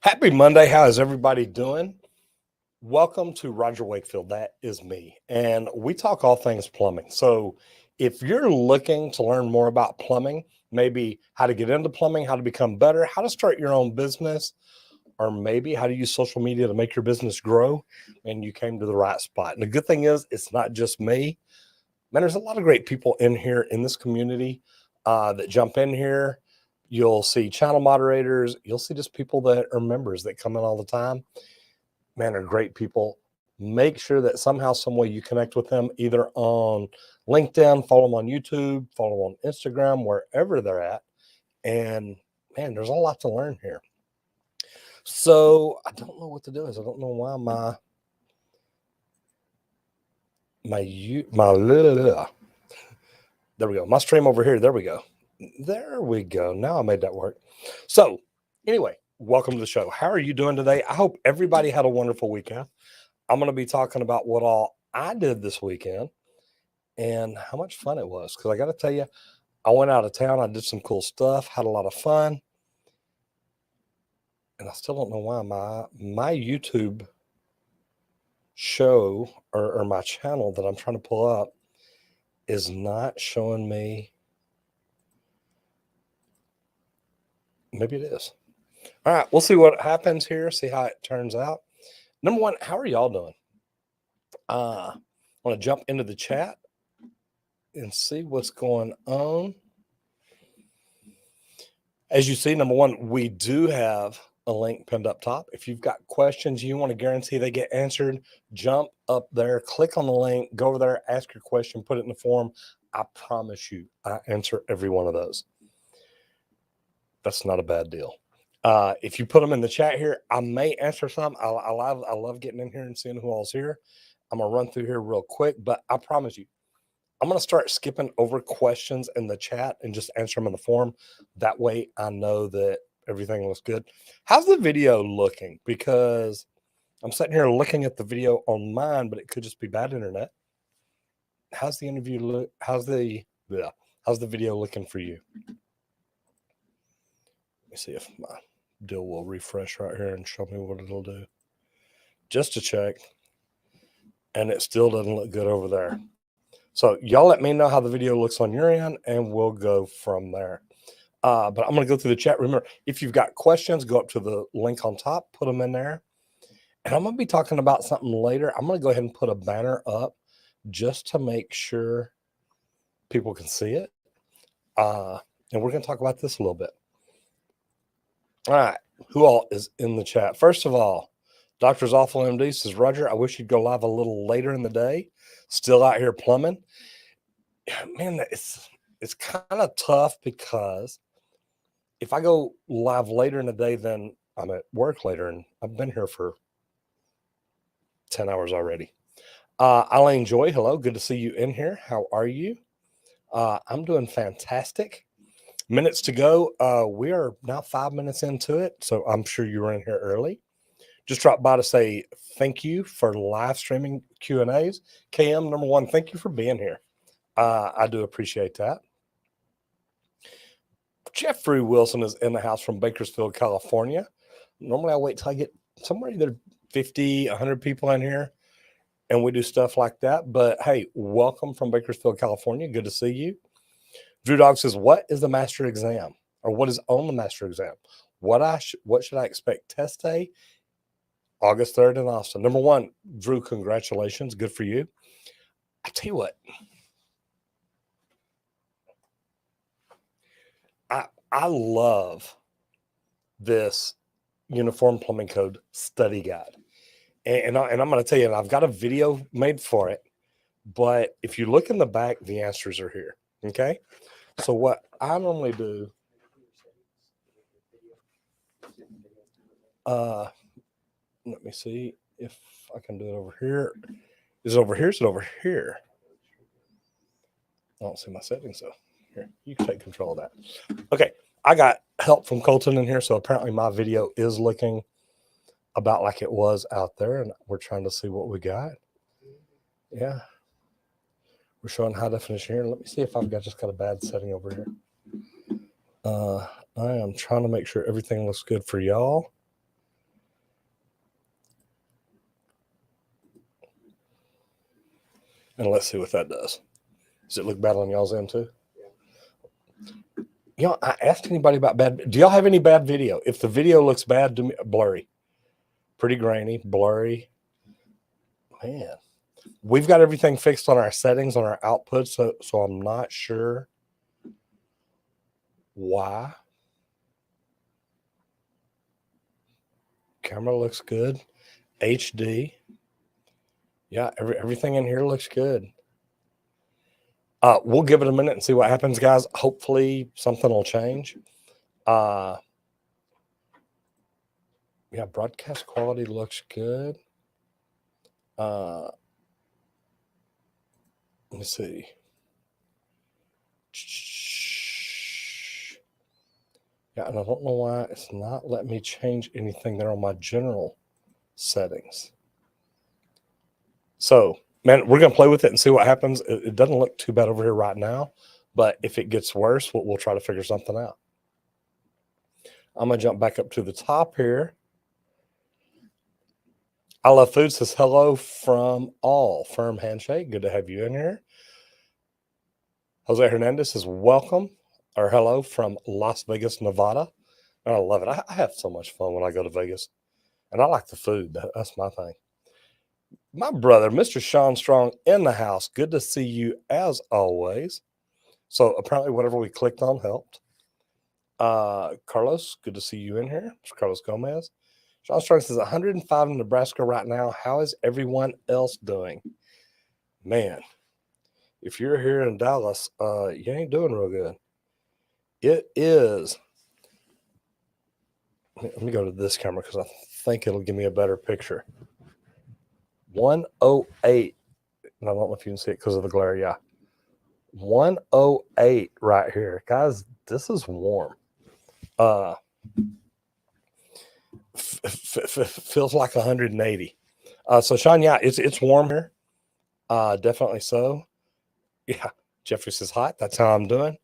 Happy Monday. How is everybody doing? Welcome to Roger Wakefield. That is me. And we talk all things plumbing. So if you're looking to learn more about plumbing, maybe how to get into plumbing, how to become better, how to start your own business, or maybe how to use social media to make your business grow, and you came to the right spot. And the good thing is it's not just me. Man, there's a lot of great people in here in this community that jump in here. You'll see channel moderators. You'll see just people that are members that come in all the time. Man, they're great people. Make sure that somehow, some way you connect with them, either on LinkedIn, follow them on YouTube, follow them on Instagram, wherever they're at. And man, there's a lot to learn here. So I don't know what to do. I don't know why there we go. My stream over here. There we go. There we go. Now I made that work. So anyway, welcome to the show. How are you doing today? I hope everybody had a wonderful weekend. I'm going to be talking about what all I did this weekend and how much fun it was. Because I got to tell you, I went out of town. I did some cool stuff, had a lot of fun. And I still don't know why my YouTube show or my channel that I'm trying to pull up is not showing me. Maybe it is. All right, we'll see what happens here, see how it turns out. Number one, how are y'all doing? I want to jump into the chat and see what's going on. As you see, number one, we do have a link pinned up top. If you've got questions you want to guarantee they get answered, jump up there, click on the link, go over there, ask your question, put it in the form. I promise you, I answer every one of those. That's not a bad deal. If you put them in the chat here, I may answer some. I love getting in here and seeing who all's here. I'm going to run through here real quick, but I promise you, I'm going to start skipping over questions in the chat and just answer them in the form. That way I know that everything looks good. How's the video looking? Because I'm sitting here looking at the video on mine, but it could just be bad internet. How's the interview look? How's the video looking for you? Let me see if my deal will refresh right here and show me what it'll do. Just to check. And it still doesn't look good over there. So y'all let me know how the video looks on your end, and we'll go from there. But I'm going to go through the chat. Remember, if you've got questions, go up to the link on top, put them in there. And I'm going to be talking about something later. I'm going to go ahead and put a banner up just to make sure people can see it. And we're going to talk about this a little bit. All right. Who all is in the chat? First of all, Doctor's Awful MD says, Roger, I wish you'd go live a little later in the day. Still out here plumbing. Man, it's kind of tough because if I go live later in the day, then I'm at work later, and I've been here for 10 hours already. Eileen Joy, hello. Good to see you in here. How are you? I'm doing fantastic. Minutes to go. We are now 5 minutes into it, so I'm sure you were in here early. Just dropped by to say thank you for live streaming Q&As. KM, number one, thank you for being here. I do appreciate that. Jeffrey Wilson is in the house from Bakersfield, California. Normally I wait till I get somewhere either 50, 100 people in here, and we do stuff like that. But hey, welcome from Bakersfield, California. Good to see you. Drew Dog says, what is the master exam, or what is on the master exam? What should I expect test day? August 3rd in Austin. Number one, Drew, congratulations. Good for you. I tell you what, I love this Uniform Plumbing Code study guide. And I'm going to tell you, and I've got a video made for it, but if you look in the back, the answers are here. Okay. So what I normally do, let me see if I can do it over here. Is it over here? Is it over here? I don't see my settings though. Here, you can take control of that. Okay. I got help from Colton in here. So apparently my video is looking about like it was out there, and we're trying to see what we got. Yeah. We're showing high definition here. Let me see if I've just got a bad setting over here. I am trying to make sure everything looks good for y'all. And let's see what that does. Does it look bad on y'all's end too? You know, I asked anybody about bad. Do y'all have any bad video? If the video looks bad, do me blurry. Pretty grainy, blurry. Man. We've got everything fixed on our settings, on our output, so I'm not sure why. Camera looks good. HD. Yeah, everything in here looks good. We'll give it a minute and see what happens, guys. Hopefully something will change. Yeah, broadcast quality looks good. Let me see. Yeah, and I don't know why it's not letting me change anything there on my general settings. So, man, we're going to play with it and see what happens. It doesn't look too bad over here right now, but if it gets worse, we'll try to figure something out. I'm going to jump back up to the top here. I Love Food says, hello from all. Firm handshake. Good to have you in here. Jose Hernandez says, welcome or hello from Las Vegas, Nevada. And I love it. I have so much fun when I go to Vegas. And I like the food. That's my thing. My brother, Mr. Sean Strong, in the house. Good to see you as always. So apparently whatever we clicked on helped. Carlos, good to see you in here. Mr. Carlos Gomez. Sean Strong says 105 in Nebraska right now. How is everyone else doing? Man, if you're here in Dallas, you ain't doing real good. It is. Let me go to this camera because I think it'll give me a better picture. 108. And I don't know if you can see it because of the glare. Yeah. 108 right here. Guys, this is warm. Feels like 180. So Sean, yeah, it's warm here. Definitely so. Yeah. Jeffrey says hot. That's how I'm doing.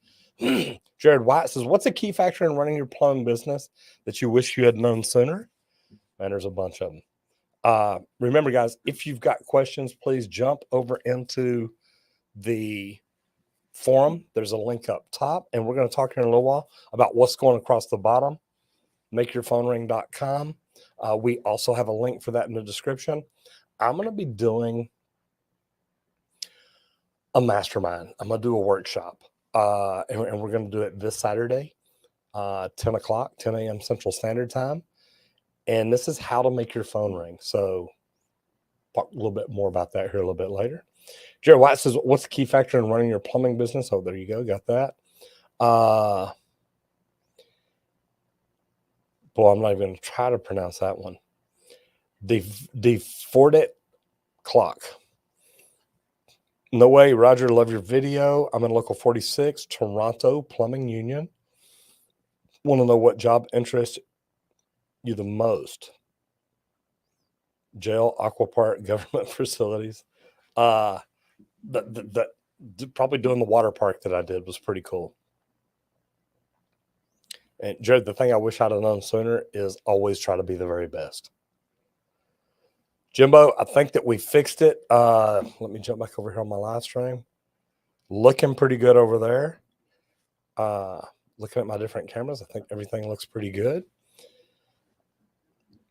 Jared White says, what's a key factor in running your plumbing business that you wish you had known sooner? And there's a bunch of them. Remember, guys, if you've got questions, please jump over into the forum. There's a link up top, and we're going to talk here in a little while about what's going across the bottom. MakeYourPhoneRing.com. We also have a link for that in the description. I'm going to be doing a mastermind. I'm going to do a workshop, and we're going to do it this Saturday, 10 o'clock, 10 a.m. Central Standard Time. And this is how to make your phone ring. So talk a little bit more about that here a little bit later. Jared White says, what's the key factor in running your plumbing business? Oh, there you go. Got that. Boy, I'm not even going to try to pronounce that one. The Fordet clock. No way, Roger. Love your video. I'm in local 46, Toronto Plumbing Union. Want to know what job interests you the most? Jail, aqua park, government facilities. Probably doing the water park that I did was pretty cool. And Jared, the thing I wish I'd have known sooner is always try to be the very best. Jimbo, I think that we fixed it. Let me jump back over here on my live stream. Looking pretty good over there. Looking at my different cameras, I think everything looks pretty good.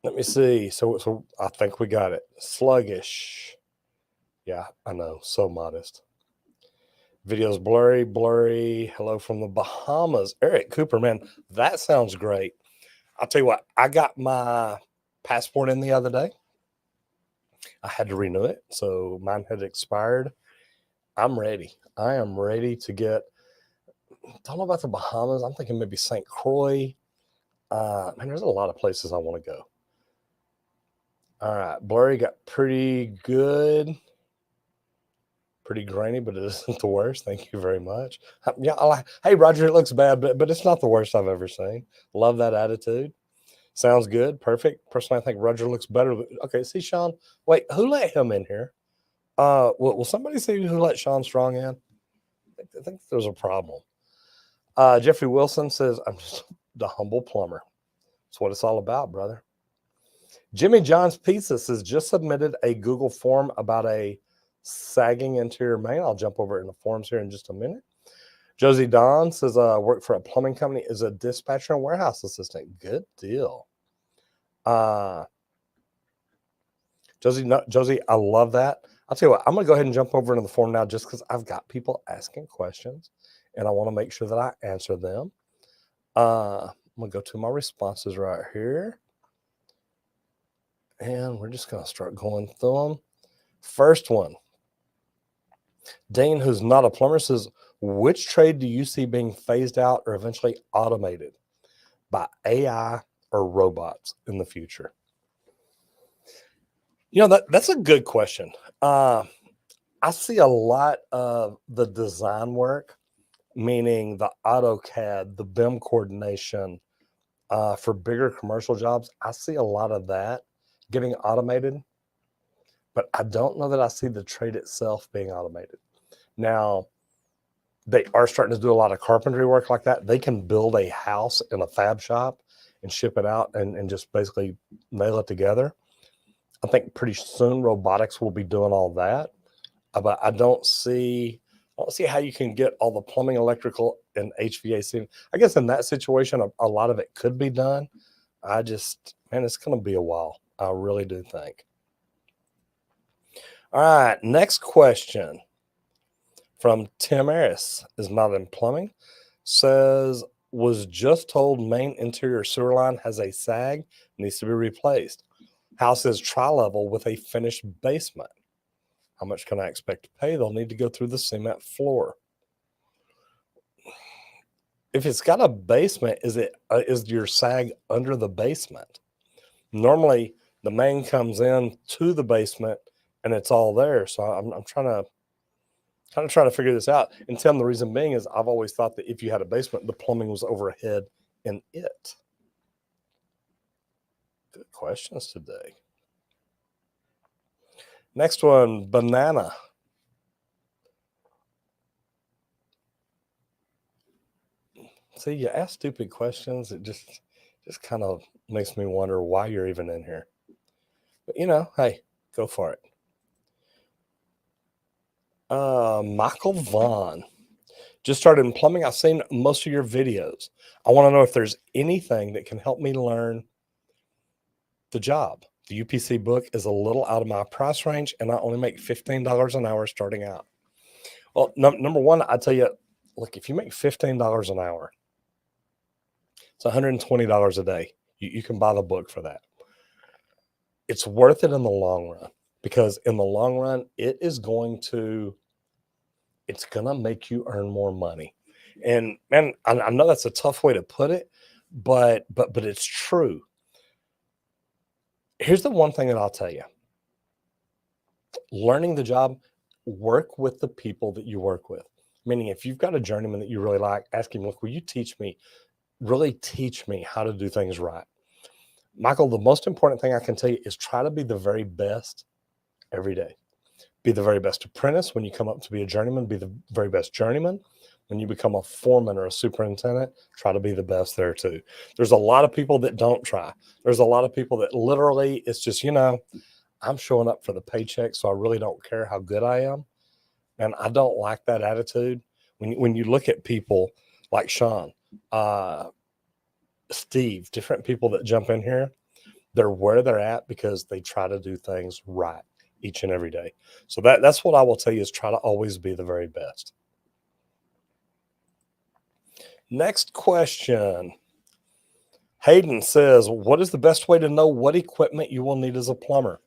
Let me see. So I think we got it. Sluggish. Yeah, I know. So modest. Video's blurry. Hello from the Bahamas. Eric Cooper, man, that sounds great. I'll tell you what, I got my passport in the other day. I had to renew it, so mine had expired. I'm ready. I am ready to get, don't know about the Bahamas. I'm thinking maybe St. Croix. Man, there's a lot of places I want to go. All right, blurry got pretty good. Pretty grainy, but it isn't the worst. Thank you very much. Yeah, hey, Roger, it looks bad, but it's not the worst I've ever seen. Love that attitude. Sounds good. Perfect. Personally, I think Roger looks better. Okay, see, Sean. Wait, who let him in here? Will somebody see who let Sean Strong in? I think there's a problem. Jeffrey Wilson says, I'm just the humble plumber. That's what it's all about, brother. Jimmy John's Pizza says, just submitted a Google form about a sagging interior main. I'll jump over in the forums here in just a minute. Josie Don says, work for a plumbing company as a dispatcher and warehouse assistant. Good deal. Josie, I love that. I'll tell you what, I'm going to go ahead and jump over into the forum now just because I've got people asking questions and I want to make sure that I answer them. I'm going to go to my responses right here. And we're just going to start going through them. First one. Dane, who's not a plumber, says, which trade do you see being phased out or eventually automated by AI or robots in the future? You know, that's a good question. I see a lot of the design work, meaning the AutoCAD, the BIM coordination for bigger commercial jobs. I see a lot of that getting automated, but I don't know that I see the trade itself being automated. Now, they are starting to do a lot of carpentry work like that. They can build a house in a fab shop and ship it out and just basically nail it together. I think pretty soon robotics will be doing all that. But I don't see how you can get all the plumbing, electrical, and HVAC. I guess in that situation, a lot of it could be done. Man, it's going to be a while. I really do think. All right, next question from Tim Harris, is not in plumbing, says, was just told main interior sewer line has a sag, needs to be replaced. House is tri-level with a finished basement. How much can I expect to pay? They'll need to go through the cement floor. If it's got a basement, is your sag under the basement? Normally, the main comes in to the basement and it's all there. So I'm trying to figure this out. And Tim, the reason being is I've always thought that if you had a basement, the plumbing was overhead in it. Good questions today. Next one, banana. See, you ask stupid questions. It just kind of makes me wonder why you're even in here. But, hey, go for it. Michael Vaughn. Just started in plumbing. I've seen most of your videos. I want to know if there's anything that can help me learn the job. The UPC book is a little out of my price range, and I only make $15 an hour starting out. Well, number one, I tell you, look, if you make $15 an hour, it's $120 a day. You can buy the book for that. It's worth it in the long run, because in the long run, it's going to make you earn more money. And man, I know that's a tough way to put it, but it's true. Here's the one thing that I'll tell you. Learning the job, work with the people that you work with. Meaning, if you've got a journeyman that you really like, ask him, look, will you really teach me how to do things right? Michael, the most important thing I can tell you is try to be the very best every day. Be the very best apprentice. When you come up to be a journeyman, be the very best journeyman. When you become a foreman or a superintendent, try to be the best there too. There's a lot of people that don't try. There's a lot of people that literally, it's just, I'm showing up for the paycheck, so I really don't care how good I am. And I don't like that attitude. When you look at people like Sean, Steve, different people that jump in here, They're where they're at because they try to do things right each and every day. So that's what I will tell you is try to always be the very best. Next question. Hayden says, what is the best way to know what equipment you will need as a plumber?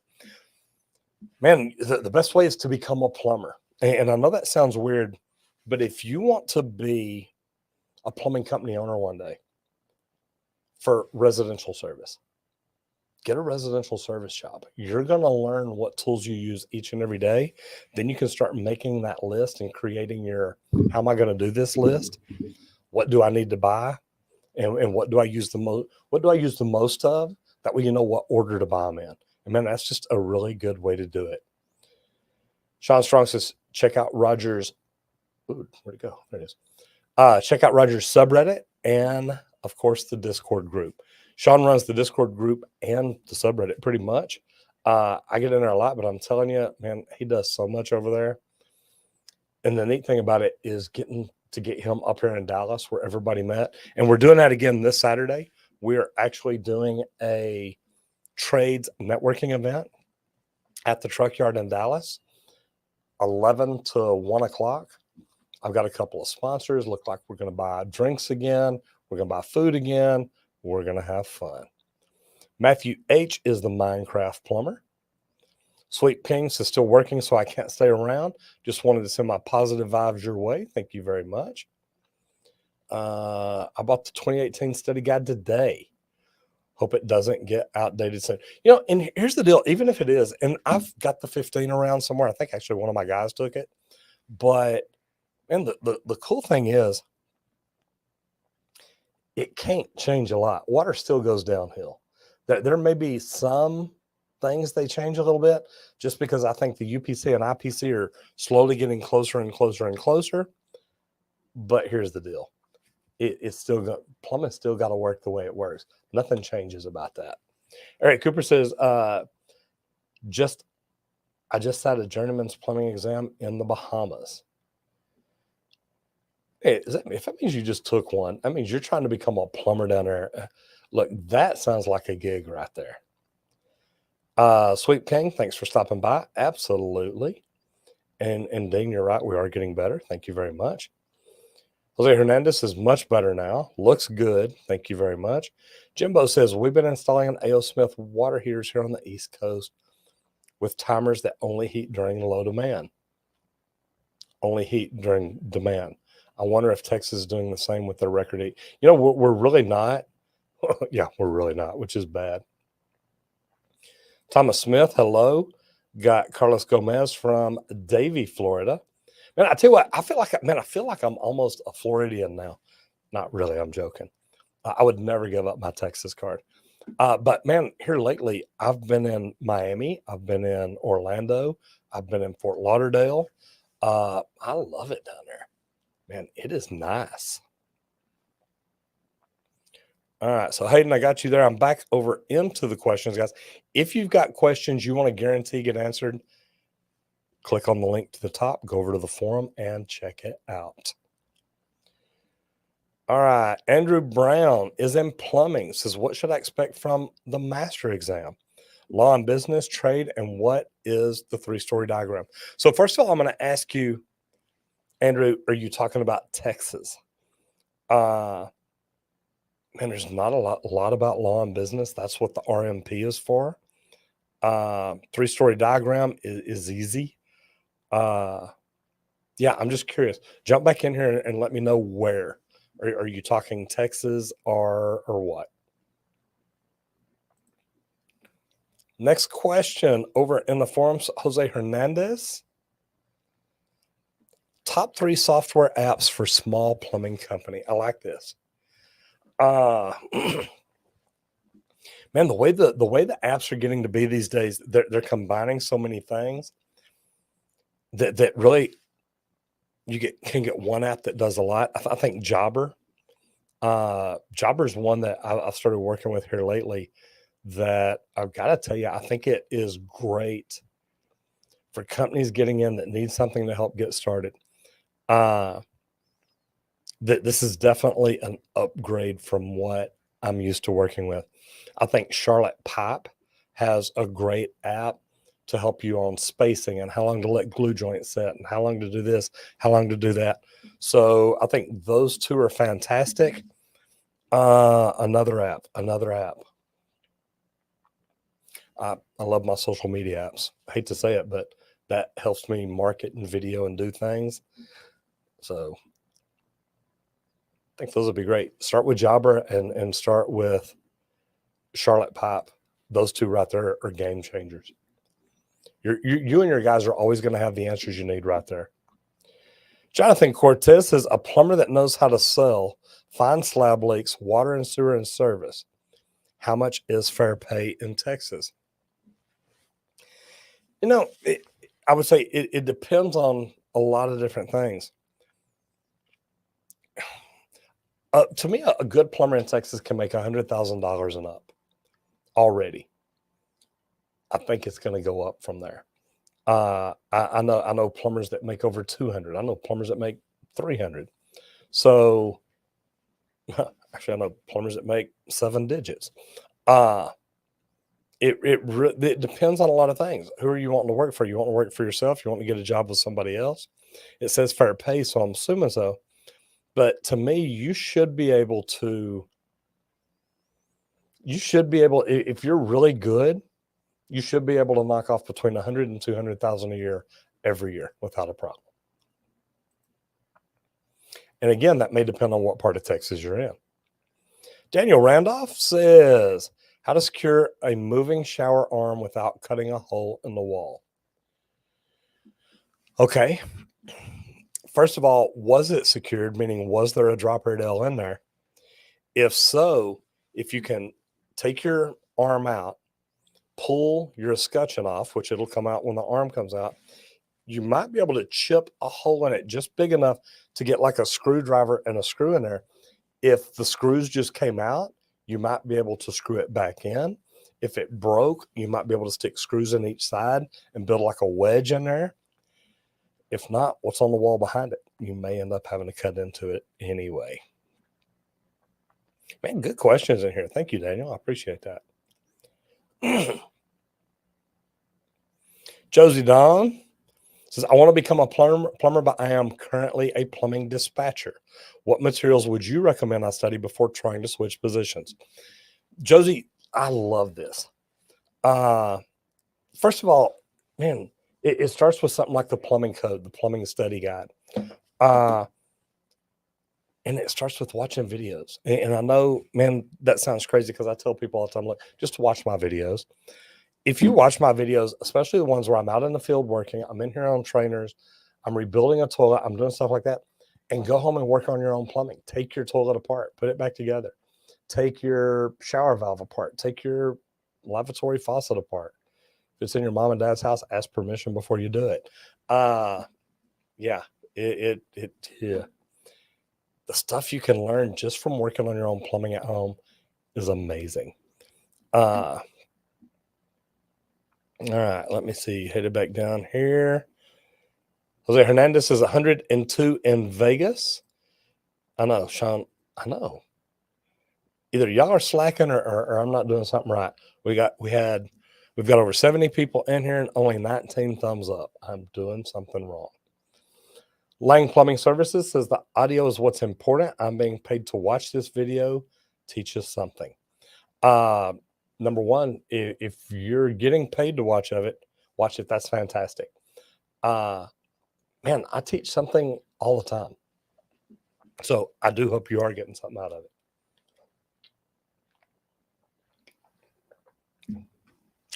Man, the best way is to become a plumber. And I know that sounds weird, but if you want to be a plumbing company owner one day for residential service, get a residential service shop. You're going to learn what tools you use each and every day. Then you can start making that list and creating your, how am I going to do this list? What do I need to buy? And what do I use the most? What do I use the most of? That way you know what order to buy them in. And man, that's just a really good way to do it. Sean Strong says, check out Roger's. Ooh, where'd it go? There it is. Check out Roger's subreddit and, of course, the Discord group. Sean runs the Discord group and the subreddit pretty much. I get in there a lot, but I'm telling you, man, he does so much over there. And the neat thing about it is getting to get him up here in Dallas where everybody met. And we're doing that again this Saturday. We're actually doing a trades networking event at the truck yard in Dallas, 11 to 1 o'clock. I've got a couple of sponsors. Look like we're going to buy drinks again. We're going to buy food again. We're going to have fun. Matthew H. is the Minecraft plumber. Sweet Pings is still working, so I can't stay around. Just wanted to send my positive vibes your way. Thank you very much. I bought the 2018 study guide today. Hope it doesn't get outdated soon. You know, and here's the deal. Even if it is, and I've got the 15 around somewhere. I think actually one of my guys took it. But, and the cool thing is, it can't change a lot. Water still goes downhill. There may be some things they change a little bit just because I think the UPC and IPC are slowly getting closer and closer and closer. But here's the deal. It's still got, plumbing still got to work the way it works. Nothing changes about that. All right, Cooper says, I just sat a journeyman's plumbing exam in the Bahamas. Hey, if that means you just took one, that means you're trying to become a plumber down there. Look, that sounds like a gig right there. Sweet King, thanks for stopping by. Absolutely. And Dean, you're right. We are getting better. Thank you very much. Jose Hernandez is much better now. Looks good. Thank you very much. Jimbo says, we've been installing an A.O. Smith water heaters here on the East Coast with timers that only heat during low demand. Only heat during demand. I wonder if Texas is doing the same with their record heat. You know, we're really not. Yeah, we're really not, which is bad. Thomas Smith, hello. Got Carlos Gomez from Davie, Florida. Man, I tell you what, I feel like I'm almost a Floridian now. Not really, I'm joking. I would never give up my Texas card. But man, here lately, I've been in Miami. I've been in Orlando. I've been in Fort Lauderdale. I love it down there. Man, it is nice. All right, so Hayden, I got you there. I'm back over into the questions, guys. If you've got questions you want to guarantee get answered, click on the link to the top, go over to the forum, and check it out. All right, Andrew Brown is in plumbing. Says, what should I expect from the master exam? Law and business, trade, and what is the three-story diagram? So first of all, I'm going to ask you, Andrew, are you talking about Texas? Man, there's not a lot about law and business. That's what the RMP is for. Three-story diagram is easy. Yeah, I'm just curious. Jump back in here and let me know where. Are you talking Texas or what? Next question over in the forums, Jose Hernandez. Top 3 software apps for small plumbing company. I like this. Man, the way the apps are getting to be these days, they're combining so many things that really can get one app that does a lot. I think Jobber. Jobber is one that I've started working with here lately that I've got to tell you, I think it is great for companies getting in that need something to help get started. This is definitely an upgrade from what I'm used to working with. I think Charlotte Pipe has a great app to help you on spacing and how long to let glue joints set and how long to do this, how long to do that. So I think those two are fantastic. Another app. I love my social media apps. I hate to say it, but that helps me market and video and do things. So I think those would be great. Start with Jobber and start with Charlotte Pipe. Those two right there are game changers. You and your guys are always going to have the answers you need right there. Jonathan Cortez says, a plumber that knows how to sell, find slab leaks, water and sewer and service. How much is fair pay in Texas? You know, I would say it depends on a lot of different things. To me, a good plumber in Texas can make $100,000 and up already. I think it's going to go up from there. I know plumbers that make over 200. I know plumbers that make 300. So actually, I know plumbers that make 7 digits. It depends on a lot of things. Who are you wanting to work for? You want to work for yourself? You want to get a job with somebody else? It says fair pay, so I'm assuming so. But to me, you should be able, if you're really good, you should be able to knock off between 100 and 200,000 a year every year without a problem. And again, that may depend on what part of Texas you're in. Daniel Randolph says, how to secure a moving shower arm without cutting a hole in the wall. Okay. First of all, was it secured? Meaning, was there a drop rail in there? If so, if you can take your arm out, pull your escutcheon off, which it'll come out when the arm comes out, you might be able to chip a hole in it just big enough to get like a screwdriver and a screw in there. If the screws just came out, you might be able to screw it back in. If it broke, you might be able to stick screws in each side and build like a wedge in there. If not, what's on the wall behind it? You may end up having to cut into it anyway. Man, good questions in here. Thank you, Daniel. I appreciate that. Josie Don says, I want to become a plumber, but I am currently a plumbing dispatcher. What materials would you recommend I study before trying to switch positions? Josie, I love this. First of all, man, it starts with something like the plumbing code, the plumbing study guide. And it starts with watching videos. And I know, man, that sounds crazy because I tell people all the time, look, just watch my videos. If you watch my videos, especially the ones where I'm out in the field working, I'm in here on trainers, I'm rebuilding a toilet, I'm doing stuff like that, and go home and work on your own plumbing. Take your toilet apart, put it back together. Take your shower valve apart. Take your lavatory faucet apart. If it's in your mom and dad's house, ask permission before you do it. Yeah. The stuff you can learn just from working on your own plumbing at home is amazing. All right, let me see. Headed back down here. Jose Hernandez is 102 in Vegas. I know, Sean. I know. Either y'all are slacking or I'm not doing something right. We've got over 70 people in here and only 19 thumbs up. I'm doing something wrong. Lang Plumbing Services says the audio is what's important. I'm being paid to watch this video. Teach us something. Number one, if you're getting paid to watch it. That's fantastic. Man, I teach something all the time. So I do hope you are getting something out of it.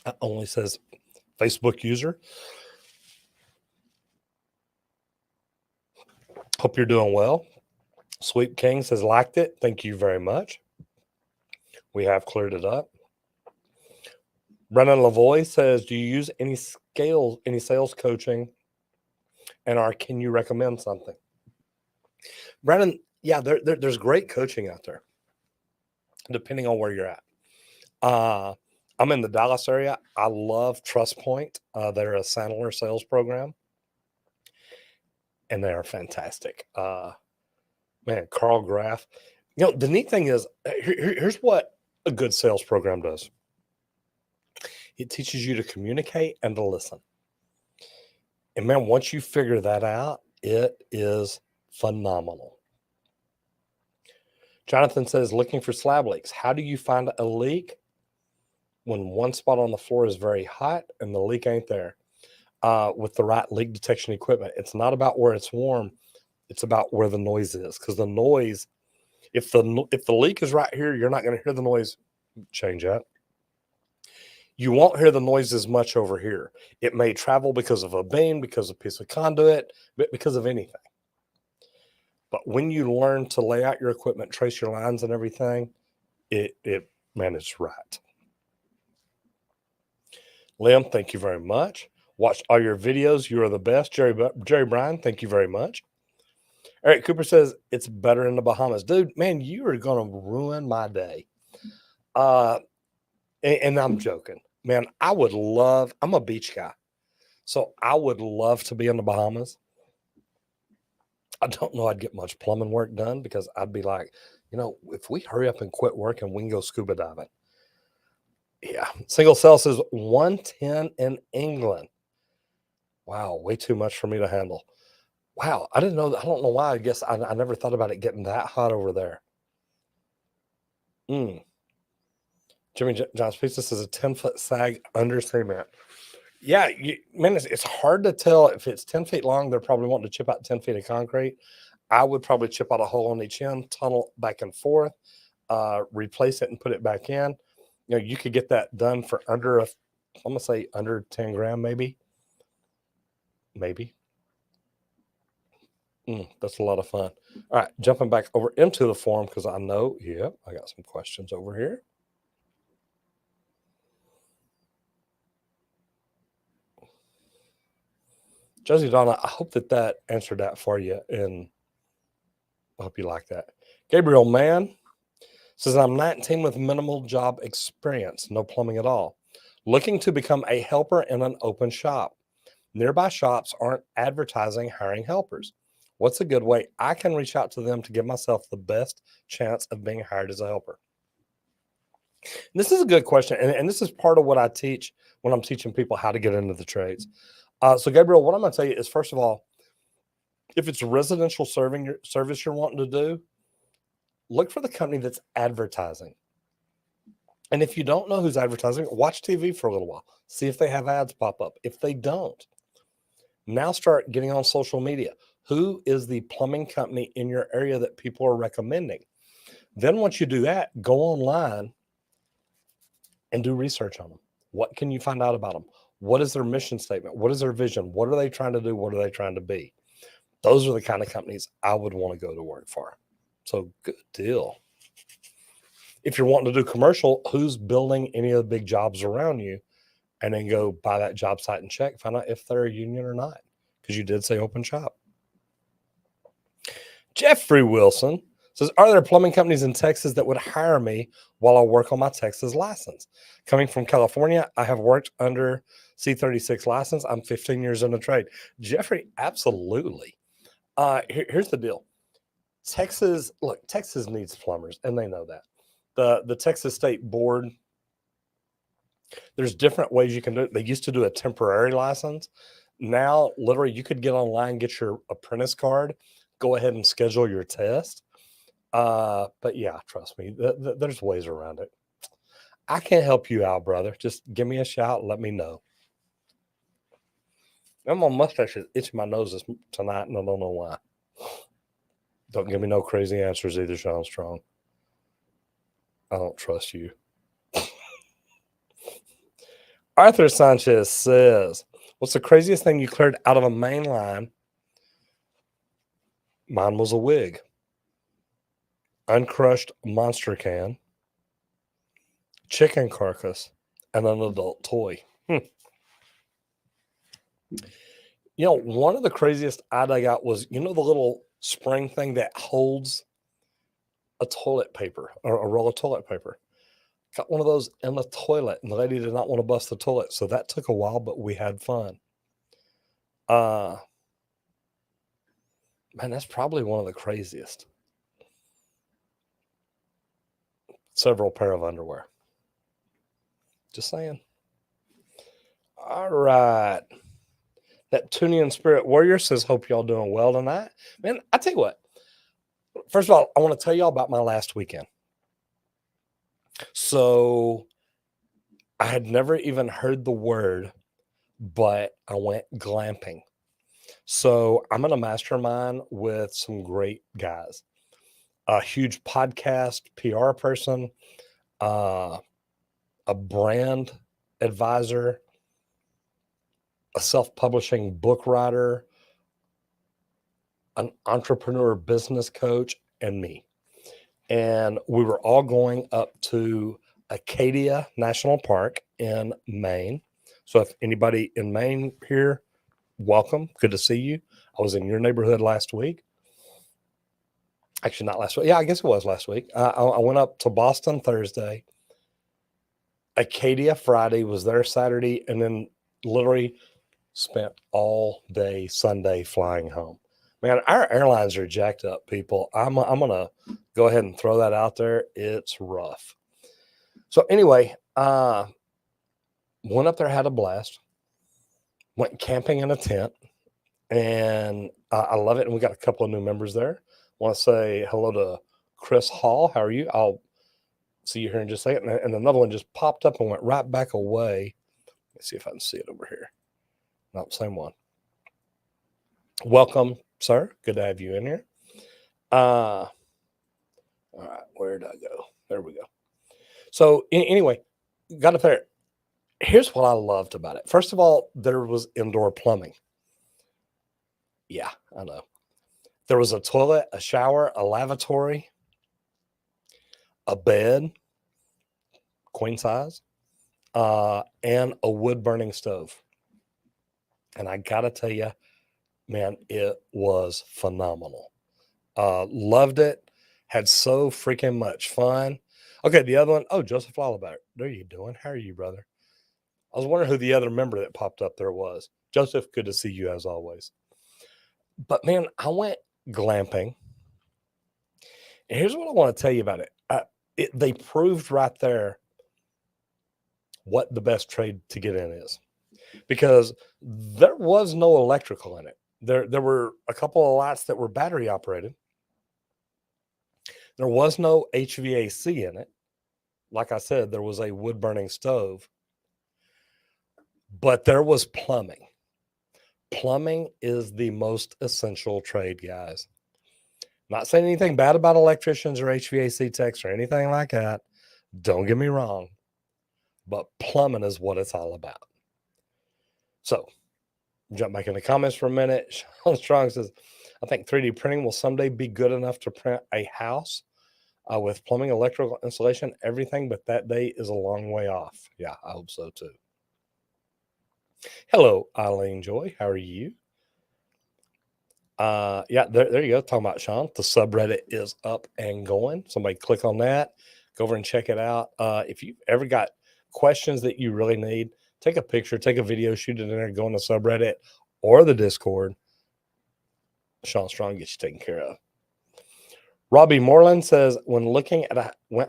It only says Facebook user. Hope you're doing well. Sweep King says, liked it. Thank you very much. We have cleared it up. Brennan Lavoie says, do you use any sales coaching? And can you recommend something? Brennan, yeah, there's great coaching out there, depending on where you're at. I'm in the Dallas area. I love Trust Point. They're a Sandler sales program, and they are fantastic. Man, Carl Graff. The neat thing is, here's what a good sales program does. It teaches you to communicate and to listen. And man, once you figure that out, it is phenomenal. Jonathan says, looking for slab leaks. How do you find a leak when one spot on the floor is very hot and the leak ain't there? With the right leak detection equipment. It's not about where it's warm. It's about where the noise is. Because the noise, if the leak is right here, you're not going to hear the noise. Change that. You won't hear the noise as much over here. It may travel because of a beam, because of a piece of conduit, because of anything. But when you learn to lay out your equipment, trace your lines and everything, it it's right. Liam, thank you very much. Watched all your videos. You are the best. Jerry Bryan, thank you very much. Eric Cooper says, it's better in the Bahamas. Dude, man, you are going to ruin my day. And I'm joking. Man, I'm a beach guy. So I would love to be in the Bahamas. I don't know I'd get much plumbing work done because I'd be like, if we hurry up and quit working, we can go scuba diving. Yeah. Single cell says 110 in England. Wow. Way too much for me to handle. Wow. I didn't know. I don't know why. I guess I never thought about it getting that hot over there. Jimmy John's Pizza says a 10-foot sag under cement. Yeah, man, it's hard to tell if it's 10 feet long. They're probably wanting to chip out 10 feet of concrete. I would probably chip out a hole on each end, tunnel back and forth, replace it and put it back in. You could get that done for I'm going to say under 10 grand, maybe. That's a lot of fun. All right, jumping back over into the forum because I know, I got some questions over here. Josie Donna, I hope that answered that for you, and I hope you like that. Gabriel Mann says, I'm 19 with minimal job experience, no plumbing at all, looking to become a helper in an open shop. Nearby shops aren't advertising hiring helpers. What's a good way I can reach out to them to give myself the best chance of being hired as a helper? And this is a good question, and this is part of what I teach when I'm teaching people how to get into the trades. So, Gabriel, what I'm going to tell you is, first of all, if it's a residential service you're wanting to do, look for the company that's advertising. And if you don't know who's advertising, watch TV for a little while. See if they have ads pop up. If they don't, now start getting on social media. Who is the plumbing company in your area that people are recommending? Then once you do that, go online and do research on them. What can you find out about them? What is their mission statement? What is their vision? What are they trying to do? What are they trying to be? Those are the kind of companies I would want to go to work for. So good deal. If you're wanting to do commercial, who's building any of the big jobs around you? And then go by that job site and check, find out if they're a union or not, because you did say open shop. Jeffrey Wilson says, are there plumbing companies in Texas that would hire me while I work on my Texas license? Coming from California, I have worked under C36 license. I'm 15 years in the trade. Jeffrey, absolutely. Here's the deal. Texas needs plumbers, and they know that. The Texas State Board, there's different ways you can do it. They used to do a temporary license. Now, literally, you could get online, get your apprentice card, go ahead and schedule your test. But yeah, trust me, there's ways around it. I can't help you out, brother. Just give me a shout. Let me know. My mustache is itching my nose tonight, and I don't know why. Don't give me no crazy answers either, Sean Strong. I don't trust you. Arthur Sanchez says, what's the craziest thing you cleared out of a main line? Mine was a wig. Uncrushed monster can. Chicken carcass. And an adult toy. One of the craziest I dug out was, the little spring thing that holds a toilet paper or a roll of toilet paper. Got one of those in the toilet, and the lady did not want to bust the toilet. So that took a while, but we had fun. Man, that's probably one of the craziest. several pair of underwear. Just saying. All right. Neptunian Spirit Warrior says, hope y'all doing well tonight. Man, I tell you what. First of all, I want to tell y'all about my last weekend. So I had never even heard the word, but I went glamping. So I'm in a mastermind with some great guys. A huge podcast PR person, a brand advisor, a self-publishing book writer, an entrepreneur business coach, and me. And we were all going up to Acadia National Park in Maine. So if anybody in Maine here, welcome. Good to see you. I was in your neighborhood last week. Actually, not last week. Yeah, I guess it was last week. I went up to Boston Thursday. Acadia Friday, was there Saturday, and then literally spent all day Sunday flying home. Man, our airlines are jacked up, people. I'm going to go ahead and throw that out there. It's rough. So anyway, went up there, had a blast. Went camping in a tent, and I love it. And we got a couple of new members there. Want to say hello to Chris Hall. How are you? I'll see you here in just a second. And another one just popped up and went right back away. Let's see if I can see it over here. Nope, same one. Welcome, sir. Good to have you in here. All right, where did I go? There we go. So anyway, got up there. Here's what I loved about it. First of all, there was indoor plumbing. Yeah, I know. There was a toilet, a shower, a lavatory, a bed, queen size, and a wood-burning stove. And I got to tell you, man, it was phenomenal. Loved it. Had so freaking much fun. Okay, the other one, oh, Joseph Lullaby. What are you doing? How are you, brother? I was wondering who the other member that popped up there was. Joseph, good to see you as always. But man, I went glamping. And here's what I want to tell you about it. They proved right there what the best trade to get in is. Because there was no electrical in it. There were a couple of lights that were battery operated. There was no HVAC in it. Like I said, there was a wood-burning stove. But there was plumbing. Plumbing is the most essential trade, guys. Not saying anything bad about electricians or HVAC techs or anything like that. Don't get me wrong. But plumbing is what it's all about. So, jump back in the comments for a minute. Sean Strong says, I think 3D printing will someday be good enough to print a house with plumbing, electrical installation, everything, but that day is a long way off. Yeah, I hope so too. Hello, Eileen Joy. How are you? Yeah, there you go. Talking about Sean. The subreddit is up and going. Somebody click on that. Go over and check it out. If you've ever got questions that you really need, take a picture, take a video, shoot it in there, go on the subreddit or the Discord. Sean Strong gets you taken care of. Robbie Moreland says, went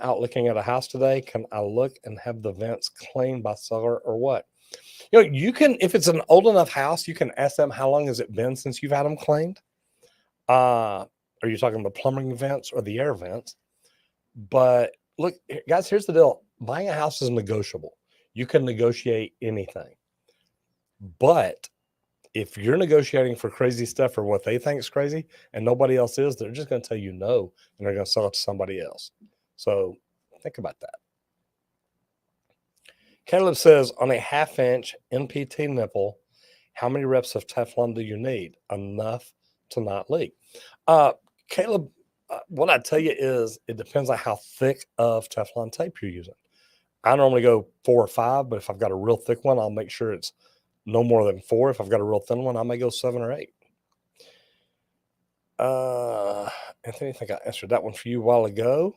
out looking at a house today, can I look and have the vents cleaned by seller or what? You know, you can, if it's an old enough house, you can ask them how long has it been since you've had them cleaned. Are you talking the plumbing vents or the air vents? But look, guys, here's the deal. Buying a house is negotiable. You can negotiate anything. But if you're negotiating for crazy stuff or what they think is crazy and nobody else is, they're just going to tell you no, and they're going to sell it to somebody else. So think about that. Caleb says, on a 1/2-inch NPT nipple, how many reps of Teflon do you need? Enough to not leak. Caleb, what I tell you is it depends on how thick of Teflon tape you're using. I normally go 4 or 5, but if I've got a real thick one, I'll make sure it's no more than 4. If I've got a real thin one, I may go 7 or 8. Anthony, I think I answered that one for you a while ago.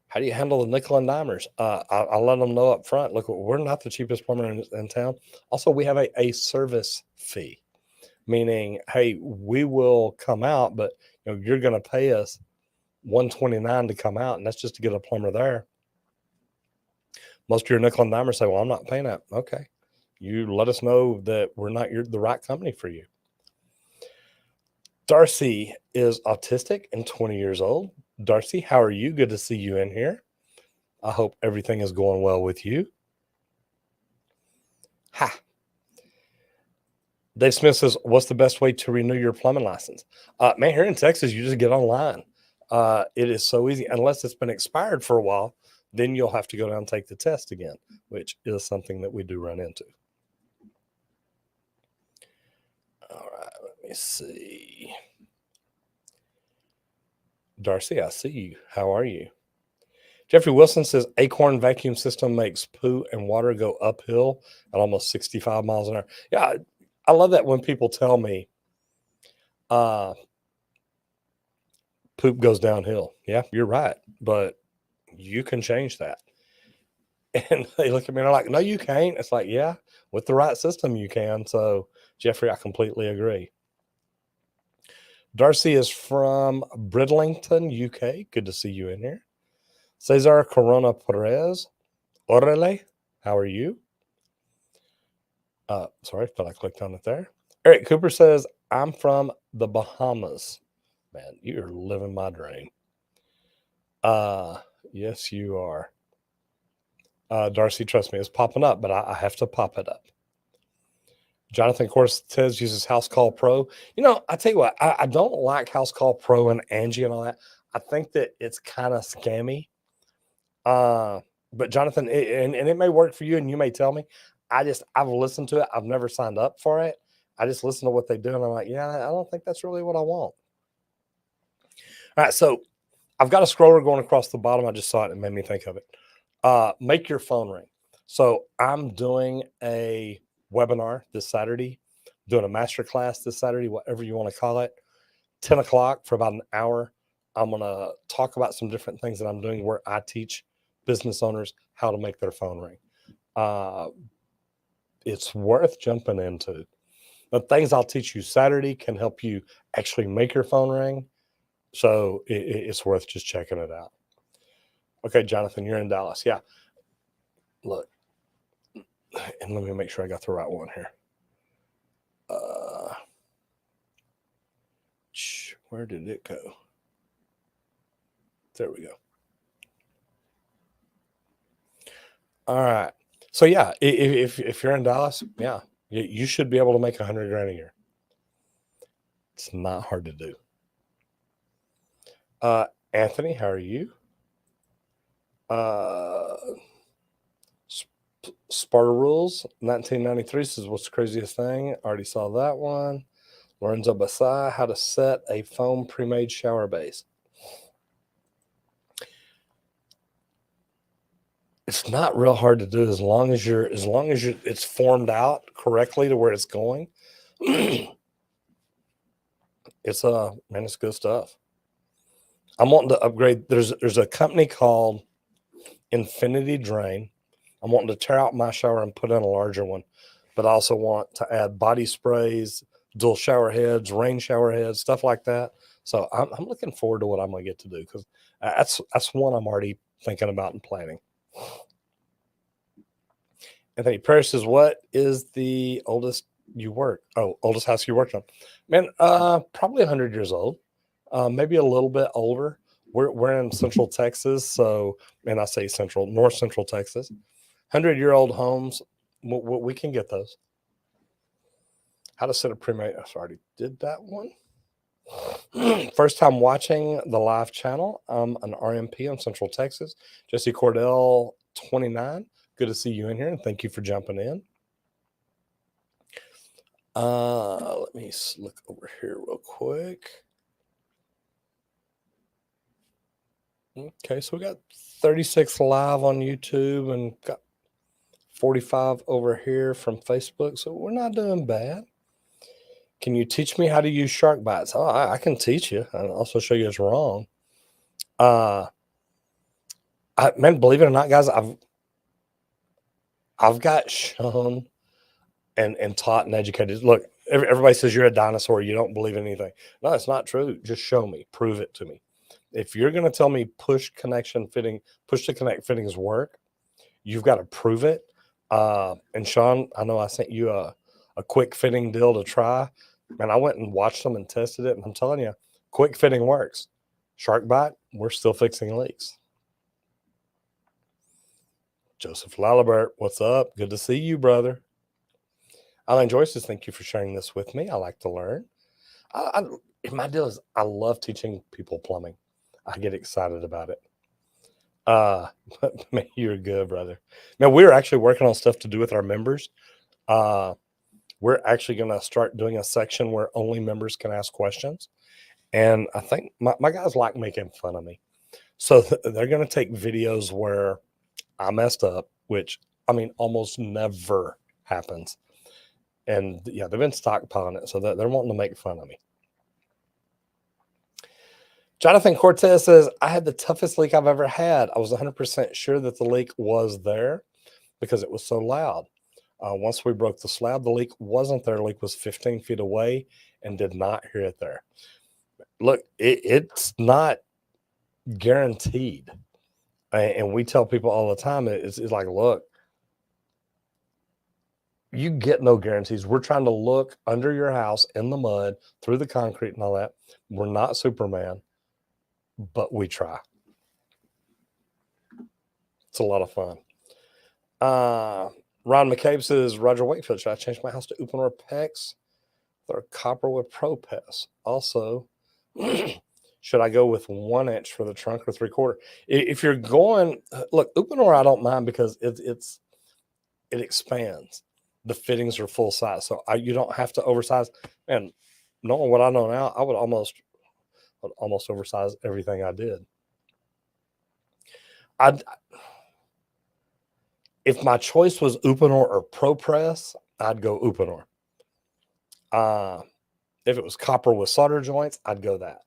How do you handle the nickel and dimers? I'll let them know up front. Look, we're not the cheapest plumber in town. Also, we have a service fee, meaning, hey, we will come out, but you're going to pay us $129 to come out, and that's just to get a plumber there. Most of your nickel and dimers say, well, I'm not paying that. Okay. You let us know that we're not the right company for you. Darcy is autistic and 20 years old. Darcy, how are you? Good to see you in here. I hope everything is going well with you. Ha. Dave Smith says, what's the best way to renew your plumbing license? Man, here in Texas, you just get online. It is so easy. Unless it's been expired for a while, then you'll have to go down and take the test again, which is something that we do run into. All right, let me see. Darcy, I see you. How are you? Jeffrey Wilson says, Acorn vacuum system makes poo and water go uphill at almost 65 miles an hour. Yeah, I love that when people tell me poop goes downhill. Yeah, you're right. But you can change that. And they look at me and they're like, no, you can't. It's like, yeah, with the right system, you can. So, Jeffrey, I completely agree. Darcy is from Bridlington, UK. Good to see you in here. Cesar Corona Perez. Orale, how are you? Sorry, thought I clicked on it there. Eric Cooper says, I'm from the Bahamas. Man, you're living my dream. Yes, you are. Darcy, trust me, it's popping up, but I have to pop it up. Jonathan Cortez uses House Call Pro. I tell you what, I don't like House Call Pro and Angie and all that. I think that it's kind of scammy. But Jonathan, and it may work for you, and you may tell me. I've listened to it. I've never signed up for it. I just listen to what they do, and I'm like, yeah, I don't think that's really what I want. All right, so I've got a scroller going across the bottom. I just saw it and it made me think of it. Make your phone ring. So I'm doing a webinar this Saturday, doing a master class this Saturday, whatever you want to call it, 10 o'clock for about an hour. I'm going to talk about some different things that I'm doing where I teach business owners how to make their phone ring. It's worth jumping into. The things I'll teach you Saturday can help you actually make your phone ring. So it's worth just checking it out. Okay, Jonathan, you're in Dallas. Yeah. Look, and let me make sure I got the right one here. Where did it go? There we go. All right. So yeah, if you're in Dallas, yeah, you should be able to make $100,000 a year. It's not hard to do. Anthony, how are you? Sparta Rules 1993 says, what's the craziest thing? Already saw that one. Lorenzo Basai, how to set a foam pre-made shower base. It's not real hard to do as long as it's formed out correctly to where it's going. It's good stuff. I'm wanting to upgrade. There's a company called Infinity Drain. I'm wanting to tear out my shower and put in a larger one, but I also want to add body sprays, dual shower heads, rain shower heads, stuff like that. So I'm looking forward to what I'm going to get to do, because that's one I'm already thinking about and planning. Anthony Parrish says, what is the oldest oldest house you worked on? Man, probably 100 years old, maybe a little bit older. We're in Central Texas, so, and I say North Central Texas. 100-year-old homes, we can get those. How to set a pre-made. I already did that one. First time watching the live channel. I'm an RMP in Central Texas. Jesse Cordell, 29. Good to see you in here, and thank you for jumping in. Let me look over here real quick. Okay, so we got 36 live on YouTube and got 45 over here from Facebook, so we're not doing bad. Can you teach me how to use shark bites? Oh, I can teach you. I'll also show you it's wrong. Man, believe it or not, guys, I've got shown and taught and educated. Look, Everybody says you're a dinosaur. You don't believe in anything. No, it's not true. Just show me. Prove it to me. If you're going to tell me push to connect fittings work, you've got to prove it. And Sean, I know I sent you a quick fitting deal to try. And I went and watched them and tested it. And I'm telling you, quick fitting works. Shark bite, we're still fixing leaks. Joseph Lalibert, what's up? Good to see you, brother. Alan Joyce says, thank you for sharing this with me. I like to learn. My deal is I love teaching people plumbing. I get excited about it. But man, you're good, brother. Now, we're actually working on stuff to do with our members. We're actually going to start doing a section where only members can ask questions. And I think my guys like making fun of me. So they're going to take videos where I messed up, which, I mean, almost never happens. And yeah, they've been stockpiling it. So they're wanting to make fun of me. Jonathan Cortez says, I had the toughest leak I've ever had. I was 100% sure that the leak was there because it was so loud. Once we broke the slab, the leak wasn't there. The leak was 15 feet away and did not hear it there. Look, it's not guaranteed. And we tell people all the time, it's like, look, you get no guarantees. We're trying to look under your house in the mud, through the concrete and all that. We're not Superman, but we try. It's a lot of fun. Ron McCabe says, Roger Wakefield, should I change my house to Uponor PEX or copper with Pro-Pes? Also, should I go with 1 inch for the trunk or 3/4? If you're going, look, Uponor I don't mind because it expands. The fittings are full size, so you don't have to oversize. And knowing what I know now, I would almost oversize everything I did. If my choice was Uponor or Pro-Press, I'd go Uponor. If it was copper with solder joints, I'd go that.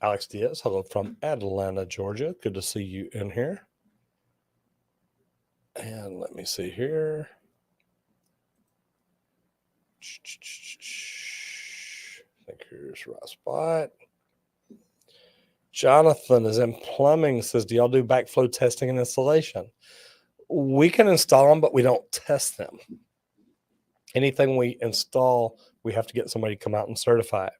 Alex Diaz, hello from Atlanta, Georgia. Good to see you in here. And let me see here. I think here's the right spot. Jonathan is in plumbing, says, do y'all do backflow testing and installation? We can install them, but we don't test them. Anything we install, we have to get somebody to come out and certify it.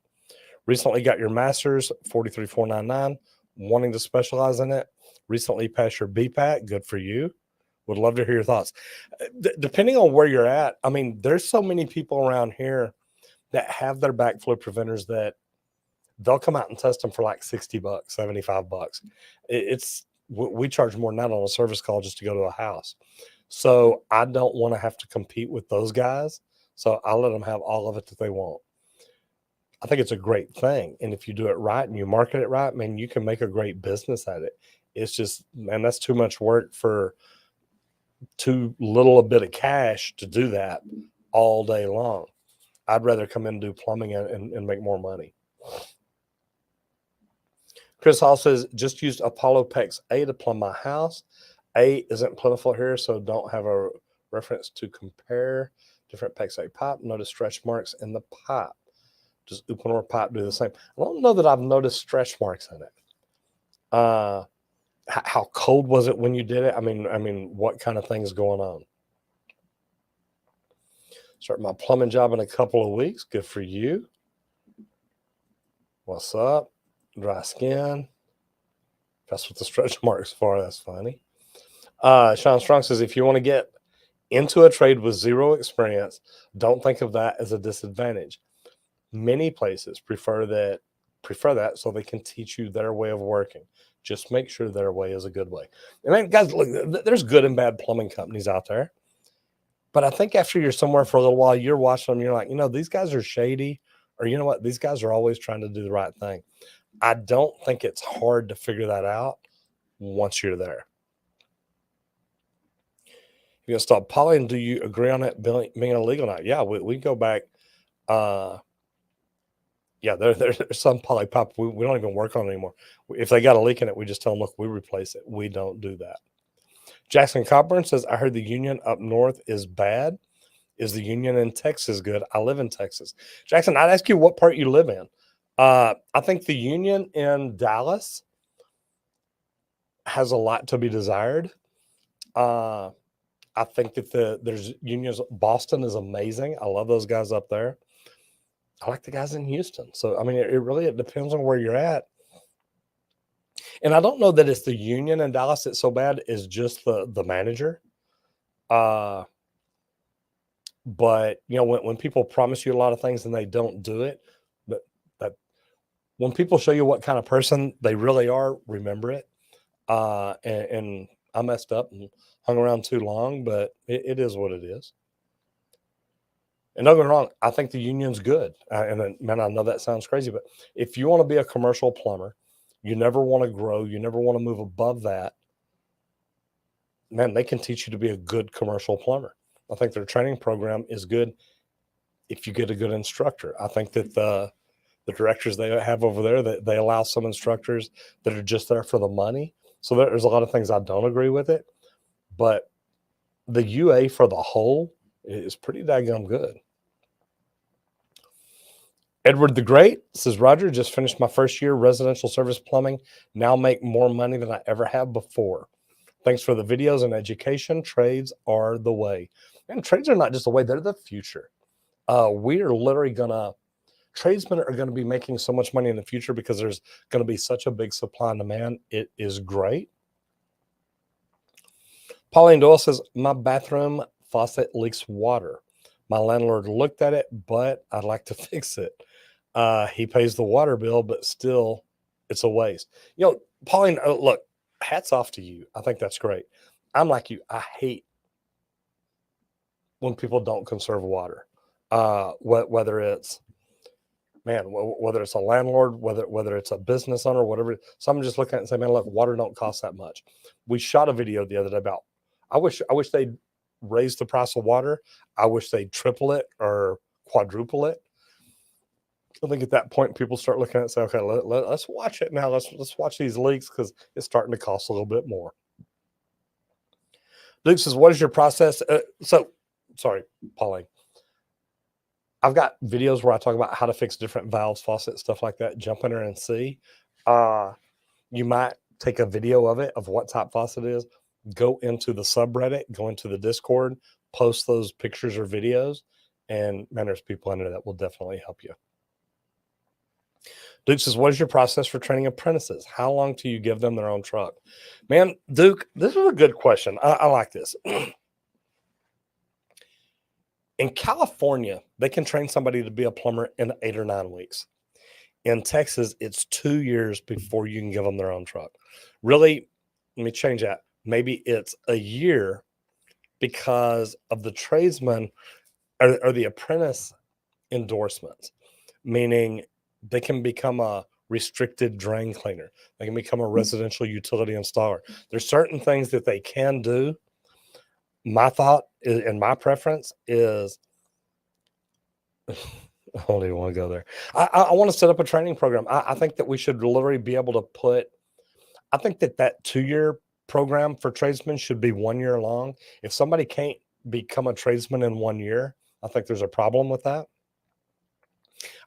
Recently got your master's, 43499, wanting to specialize in it. Recently passed your BPAC, good for you. Would love to hear your thoughts. Depending on where you're at, I mean, there's so many people around here that have their backflow preventers that they'll come out and test them for like $60, $75. We charge more than that on a service call just to go to a house. So I don't want to have to compete with those guys. So I let them have all of it that they want. I think it's a great thing. And if you do it right and you market it right, man, you can make a great business at it. It's just, man, that's too much work for too little a bit of cash to do that all day long. I'd rather come in and do plumbing and make more money. Chris Hall says, just used Apollo PEX A to plumb my house. A isn't plentiful here, so don't have a reference to compare. Different PEX A pipe. Notice stretch marks in the pipe. Does Uponor pipe do the same? I don't know that I've noticed stretch marks in it. How cold was it when you did it? I mean, what kind of things going on? Start my plumbing job in a couple of weeks. Good for you. What's up? Dry skin. That's what the stretch marks for. That's funny. Sean Strong says, if you want to get into a trade with zero experience, don't think of that as a disadvantage. Many places prefer that so they can teach you their way of working. Just make sure their way is a good way. And then, guys, look, there's good and bad plumbing companies out there. But I think after you're somewhere for a little while, you're watching them, you're like, these guys are shady, or you know what? These guys are always trying to do the right thing. I don't think it's hard to figure that out once you're there. You're going to stop poly, do you agree on it being illegal now? Yeah, we go back. Yeah, there's some poly pipe we don't even work on it anymore. If they got a leak in it, we just tell them, look, we replace it. We don't do that. Jackson Coburn says, I heard the union up north is bad. Is the union in Texas good? I live in Texas. Jackson, I'd ask you what part you live in. I think the union in Dallas has a lot to be desired. I think that there's unions. Boston is amazing. I love those guys up there. I like the guys in Houston. So, I mean, it depends on where you're at. And I don't know that it's the union in Dallas that's so bad. It's just the manager. But, you know, when people promise you a lot of things and they don't do it, but that when people show you what kind of person they really are, remember it. And I messed up and hung around too long, but it is what it is. And don't get me wrong, I think the union's good. And then, man, I know that sounds crazy, but if you want to be a commercial plumber, you never want to grow, you never want to move above that, man, they can teach you to be a good commercial plumber. I think their training program is good if you get a good instructor. I think that the directors they have over there, that they allow some instructors that are just there for the money. So there's a lot of things I don't agree with it, but the UA for the whole is pretty daggum good. Edward the Great says, Roger, just finished my first year residential service plumbing. Now make more money than I ever have before. Thanks for the videos and education. Trades are the way. And trades are not just the way, they're the future. We are literally tradesmen are going to be making so much money in the future because there's going to be such a big supply and demand. It is great. Pauline Doyle says, my bathroom faucet leaks water. My landlord looked at it, but I'd like to fix it. He pays the water bill, but still it's a waste. You know, Pauline, look, hats off to you. I think that's great. I'm like you. I hate when people don't conserve water. Whether it's a landlord, whether it's a business owner, whatever. So I'm just looking at it and say, man, look, water don't cost that much. We shot a video the other day about, I wish they'd raise the price of water. I wish they'd triple it or quadruple it. I think at that point, people start looking at it and say, okay, let's watch it now. Let's watch these leaks because it's starting to cost a little bit more. Luke says, what is your process? Sorry, Pauline. I've got videos where I talk about how to fix different valves, faucets, stuff like that. Jump in there and see. You might take a video of it, of what type faucet it is. Go into the subreddit, go into the Discord, post those pictures or videos. And man, there's people in there that will definitely help you. Duke says, what is your process for training apprentices? How long do you give them their own truck? Man, Duke, this is a good question. I like this. In California, they can train somebody to be a plumber in 8 or 9 weeks. In Texas, it's 2 years before you can give them their own truck. Really, let me change that. Maybe it's a year because of the tradesman or the apprentice endorsements, meaning they can become a restricted drain cleaner. They can become a residential utility installer. There's certain things that they can do. My thought and my preference is, I don't even want to go there. I want to set up a training program. I think that we should literally be able to I think that 2-year program for tradesmen should be 1 year long. If somebody can't become a tradesman in 1 year, I think there's a problem with that.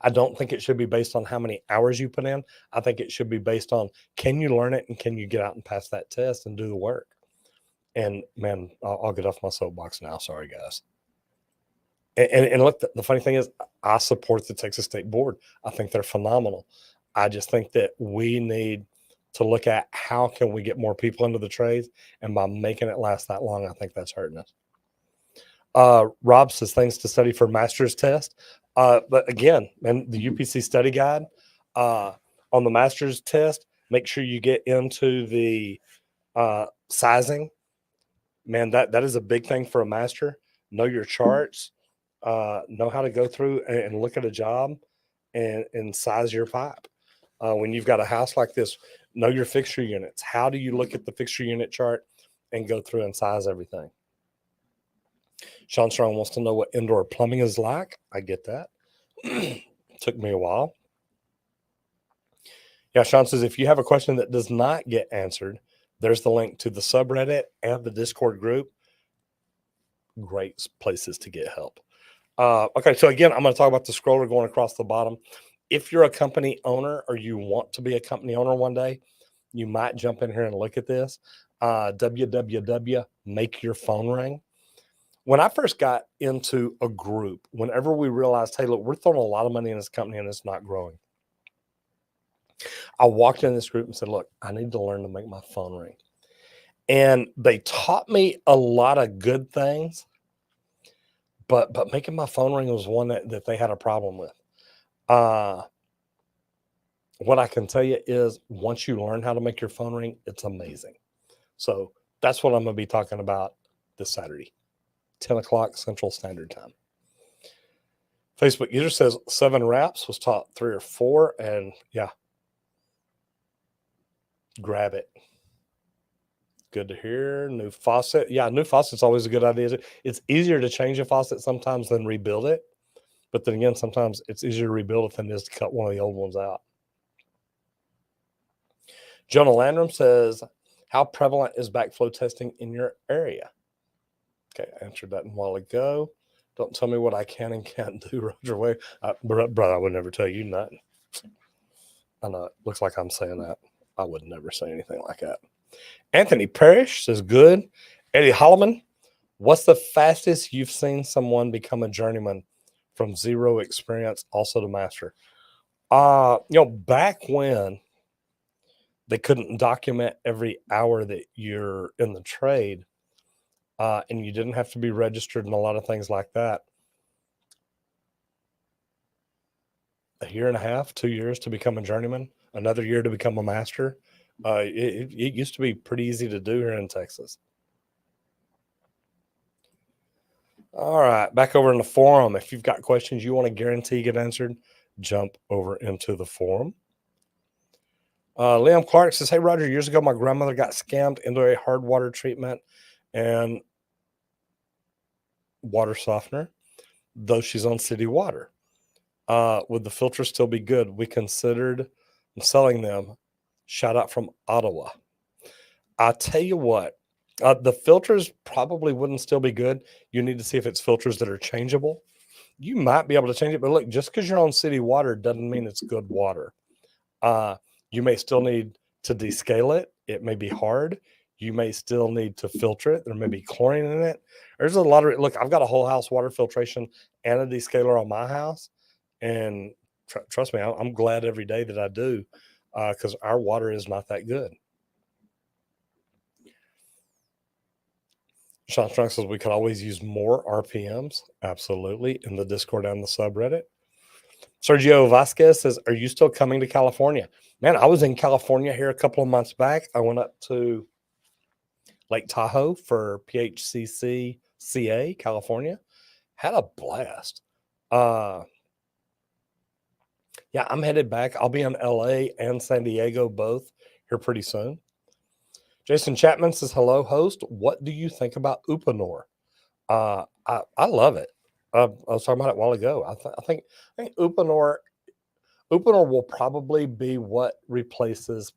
I don't think it should be based on how many hours you put in. I think it should be based on, can you learn it and can you get out and pass that test and do the work? And man, I'll get off my soapbox now. Sorry, guys. And look, the funny thing is, I support the Texas State Board. I think they're phenomenal. I just think that we need to look at how can we get more people into the trades, and by making it last that long, I think that's hurting us. Rob says things to study for master's test. But again, and the UPC study guide on the master's test, make sure you get into the sizing. Man, that is a big thing for a master. Know your charts, know how to go through and look at a job and size your pipe. When you've got a house like this, know your fixture units. How do you look at the fixture unit chart and go through and size everything? Sean Strong wants to know what indoor plumbing is like. I get that. Took me a while. Yeah, Sean says, if you have a question that does not get answered, there's the link to the subreddit and the Discord group. great places to get help. Okay, so again, I'm going to talk about the scroller going across the bottom. If you're a company owner or you want to be a company owner one day, you might jump in here and look at this. www, make your phone ring. When I first got into a group, whenever we realized, hey, look, we're throwing a lot of money in this company and it's not growing, I walked in this group and said, look, I need to learn to make my phone ring. And they taught me a lot of good things, but making my phone ring was one that they had a problem with. What I can tell you is once you learn how to make your phone ring, it's amazing. So that's what I'm going to be talking about this Saturday, 10 o'clock Central Standard Time. Facebook user says 7 wraps, was taught 3 or 4, and yeah, grab it. Good to hear. New faucet. Yeah, new faucet's always a good idea. It's easier to change a faucet sometimes than rebuild it. But then again, sometimes it's easier to rebuild it than it is to cut one of the old ones out. Jonah Landrum says, how prevalent is backflow testing in your area? Okay, I answered that a while ago. Don't tell me what I can and can't do, Roger Wakefield. Brother, I would never tell you nothing. I know it looks like I'm saying that. I would never say anything like that. Anthony Parrish says, good. Eddie Holloman, what's the fastest you've seen someone become a journeyman from 0 experience also to master? Back when they couldn't document every hour that you're in the trade, and you didn't have to be registered and a lot of things like that. A year and a half, 2 years to become a journeyman, another year to become a master. It used to be pretty easy to do here in Texas. All right, back over in the forum. If you've got questions you want to guarantee get answered, jump over into the forum. Liam Clark says, hey, Roger, years ago, my grandmother got scammed into a hard water treatment and water softener, though she's on city water. Would the filters still be good? We considered selling them. Shout out from Ottawa. I'll tell you what, the filters probably wouldn't still be good. You need to see if it's filters that are changeable. You might be able to change it, but look, just because you're on city water doesn't mean it's good water. You may still need to descale it. It may be hard. You may still need to filter it. There may be chlorine in it. There's a lot of, look, I've got a whole house water filtration and a descaler on my house. And trust me, I'm glad every day that I do, because our water is not that good. Sean Strong says we could always use more RPMs. Absolutely. In the Discord and the subreddit. Sergio Vasquez says, are you still coming to California? Man, I was in California here a couple of months back. I went up to Lake Tahoe for PHCC CA, California. Had a blast. Yeah, I'm headed back. I'll be in LA and San Diego both here pretty soon. Jason Chapman says, hello, host. What do you think about Uponor? I love it. I was talking about it a while ago. I think Uponor will probably be what replaces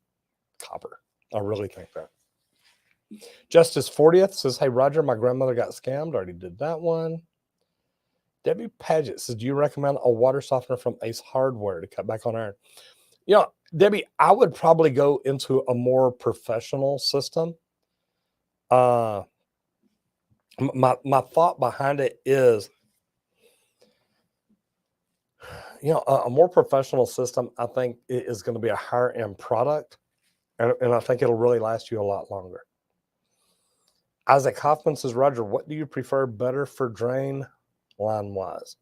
copper. I really think that. Justice 40th says, hey, Roger, my grandmother got scammed. Already did that one. Debbie Paget says, do you recommend a water softener from Ace Hardware to cut back on iron? Debbie, I would probably go into a more professional system. My thought behind it is, a more professional system, I think, is going to be a higher end product. And I think it'll really last you a lot longer. Isaac Hoffman says, Roger, what do you prefer better for drain line wise?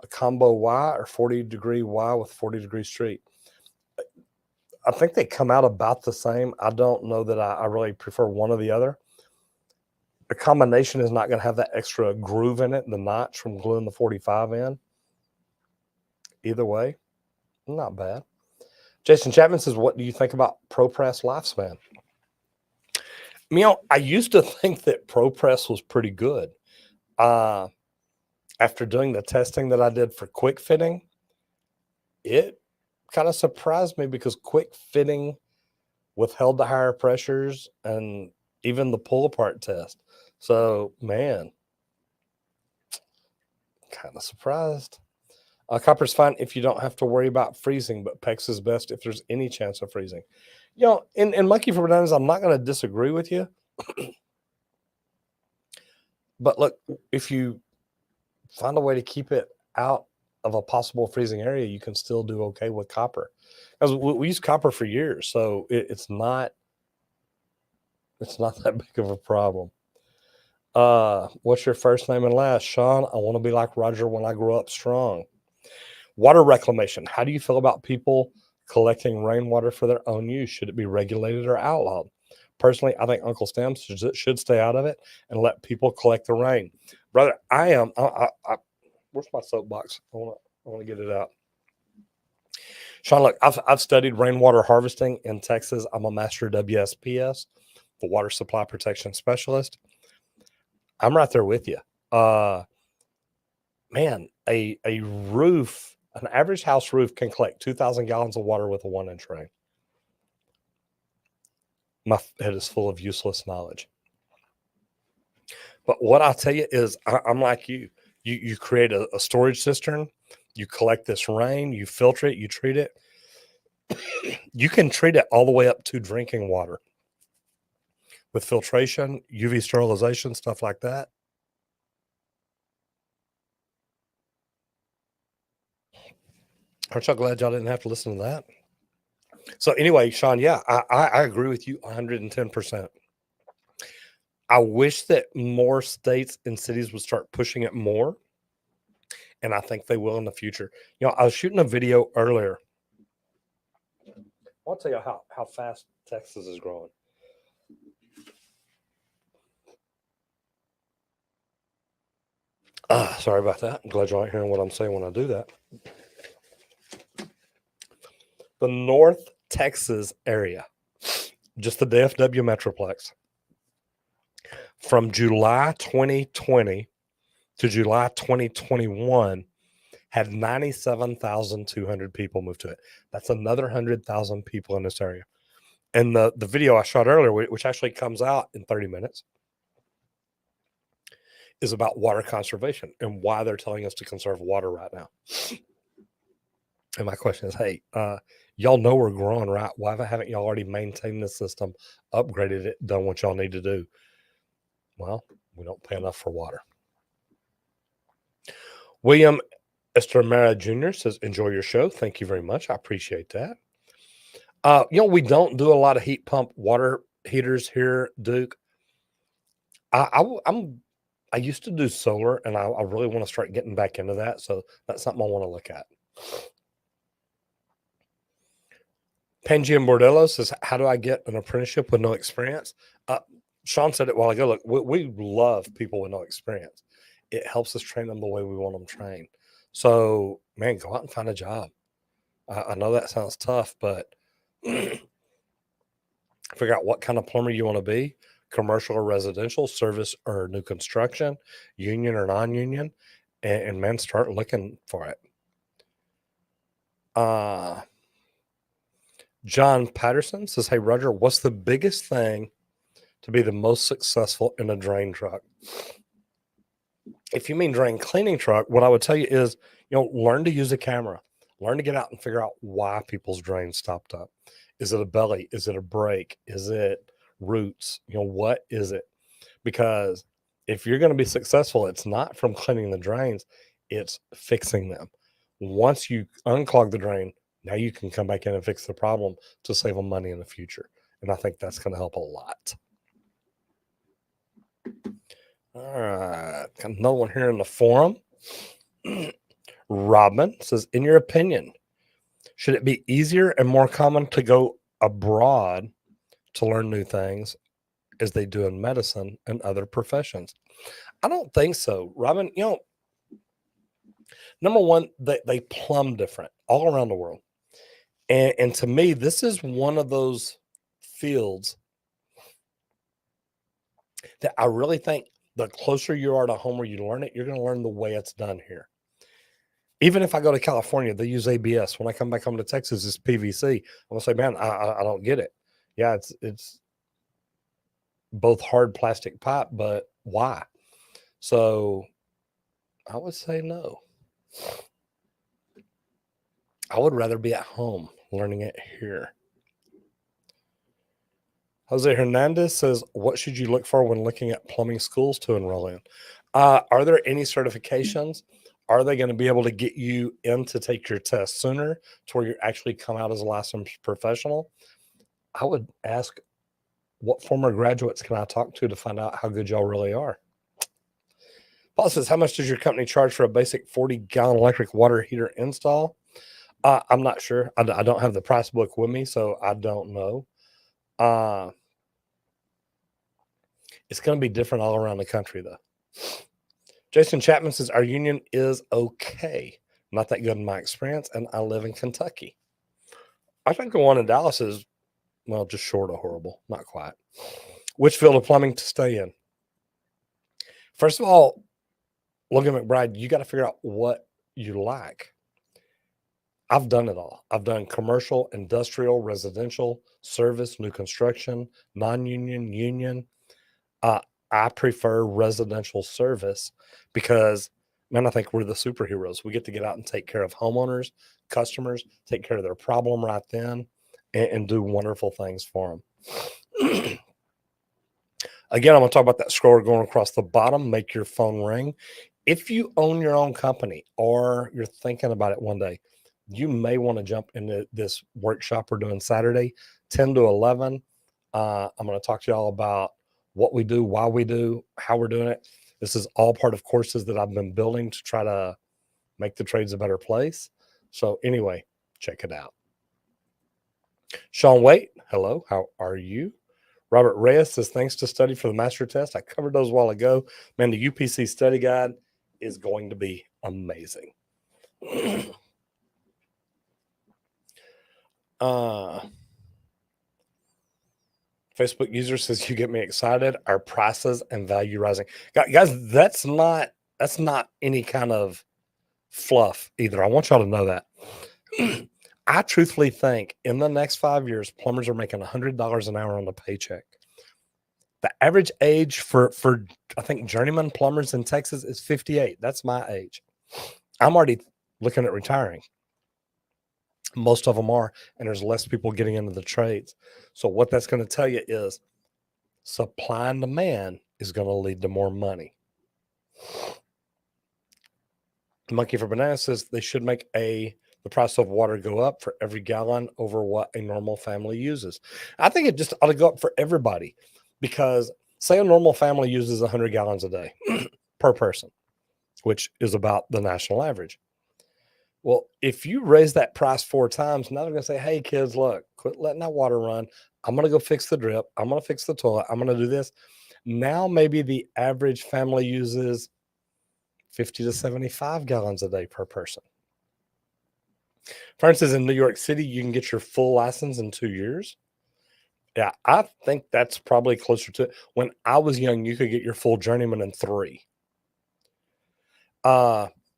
A combo Y or 40-degree Y with 40-degree street? I think they come out about the same. I don't know that I really prefer one or the other. The combination is not going to have that extra groove in it, the notch from gluing the 45 in. Either way, not bad. Jason Chapman says, what do you think about ProPress lifespan? I used to think that ProPress was pretty good. After doing the testing that I did for quick fitting, it kind of surprised me because quick fitting withheld the higher pressures and even the pull apart test. So, man, Kind of surprised. Copper's fine if you don't have to worry about freezing, but PEX is best if there's any chance of freezing. You know, in Monkey for Bananas, I'm not going to disagree with you. But look, if you find a way to keep it out of a possible freezing area, you can still do okay with copper. Because we use copper for years, so it's not that big of a problem. What's your first name and last? Sean, I want to be like Roger when I grow up strong. Water reclamation. How do you feel about people collecting rainwater for their own use? Should it be regulated or outlawed? Personally, I think Uncle Stem should stay out of it and let people collect the rain. Brother, I am. Where's my soapbox? I want to get it out. Sean, look, I've studied rainwater harvesting in Texas. I'm a master WSPS, the Water Supply Protection Specialist. I'm right there with you. Man, a roof, an average house roof can collect 2,000 gallons of water with a 1-inch rain. My head is full of useless knowledge. But what I'll tell you is I'm like you. You create a storage cistern. You collect this rain. You filter it. You treat it. You can treat it all the way up to drinking water with filtration, UV sterilization, stuff like that. Aren't y'all glad y'all didn't have to listen to that? So anyway, Sean, yeah, I agree with you 110%. I wish that more states and cities would start pushing it more, and I think they will in the future. You know, I was shooting a video earlier. I'll tell you how fast Texas is growing. Sorry about that. I'm glad y'all aren't hearing what I'm saying when I do that. The North Texas area, just the DFW Metroplex, from July 2020 to July 2021, had 97,200 people move to it. That's another 100,000 people in this area. And the video I shot earlier, which actually comes out in 30 minutes, is about water conservation and why they're telling us to conserve water right now. And my question is, hey, y'all know we're growing, right? Why haven't y'all already maintained the system, upgraded it, done what y'all need to do? Well, we don't pay enough for water. William Estremera Jr. says, enjoy your show. Thank you very much. I appreciate that. You know, we don't do a lot of heat pump water heaters here, Duke. I used to do solar, and I really want to start getting back into that. So that's something I want to look at. Pangian Bordello says, how do I get an apprenticeship with no experience? Sean said it a while ago. Look, we love people with no experience. It helps us train them the way we want them trained. So, man, go out and find a job. I know that sounds tough, but figure out what kind of plumber you want to be, commercial or residential, service or new construction, union or non-union, and man, start looking for it. John Patterson says, hey, Roger, what's the biggest thing to be the most successful in a drain truck? If you mean drain cleaning truck, what I would tell you is, you know, learn to use a camera. Learn to get out and figure out why people's drains stopped up. Is it a belly? Is it a break? Is it roots? You know, what is it? Because if you're going to be successful, it's not from cleaning the drains, it's fixing them. Once you unclog the drain, now you can come back in and fix the problem to save them money in the future. And I think that's going to help a lot. All right. Got another one here in the forum. Robin says, in your opinion, should it be easier and more common to go abroad to learn new things as they do in medicine and other professions? I don't think so, Robin. You know, number one, they plumb different all around the world. And to me, this is one of those fields that I really think the closer you are to home where you learn it, you're going to learn the way it's done here. Even if I go to California, they use ABS. When I come back home to Texas, it's PVC. I'm going to say, man, I don't get it. Yeah, it's both hard plastic pipe, but why? So I would say no. I would rather be at home learning it here. Jose Hernandez says, what should you look for when looking at plumbing schools to enroll in? Are there any certifications? Are they going to be able to get you in to take your test sooner to where you actually come out as a licensed professional? I would ask, what former graduates can I talk to find out how good y'all really are? Paul says, how much does your company charge for a basic 40-gallon electric water heater install? I'm not sure. I don't have the price book with me, so I don't know. It's going to be different all around the country, though. Jason Chapman says, our union is okay. Not that good in my experience, and I live in Kentucky. I think the one in Dallas is, well, just short of horrible. Not quite. Which field of plumbing to stay in? First of all, Logan McBride, you got to figure out what you like. I've done it all. I've done commercial, industrial, residential, service, new construction, non-union, union. I prefer residential service because, man, I think we're the superheroes. We get to get out and take care of homeowners, customers, take care of their problem right then, and do wonderful things for them. Again, I'm going to talk about that scroller going across the bottom. Make your phone ring. If you own your own company or you're thinking about it one day, you may want to jump into this workshop we're doing Saturday, 10 to 11. I'm going to talk to y'all about what we do, why we do, how we're doing it. This is all part of courses that I've been building to try to make the trades a better place. So anyway, check it out. Sean Waite, hello, how are you? Robert Reyes says, thanks to study for the master test. I covered those a while ago. Man, the UPC study guide is going to be amazing. Facebook user says, you get me excited. Our prices and value rising. Guys, that's not any kind of fluff either. I want y'all to know that. I truthfully think in the next 5 years, plumbers are making $100 an hour on the paycheck. The average age for I think journeyman plumbers in Texas is 58. That's my age. I'm already looking at retiring. Most of them are, and there's less people getting into the trades. So what that's going to tell you is supply and demand is going to lead to more money. Monkey for Banana says they should make the price of water go up for every gallon over what a normal family uses. I think it just ought to go up for everybody because say a normal family uses 100 gallons a day per person, which is about the national average. Well, if you raise that price 4 times, now they're going to say, hey, kids, look, quit letting that water run. I'm going to go fix the drip. I'm going to fix the toilet. I'm going to do this. Now, maybe the average family uses 50 to 75 gallons a day per person. For instance, in New York City, you can get your full license in 2 years. Yeah, I think that's probably closer to it. When I was young, you could get your full journeyman in 3.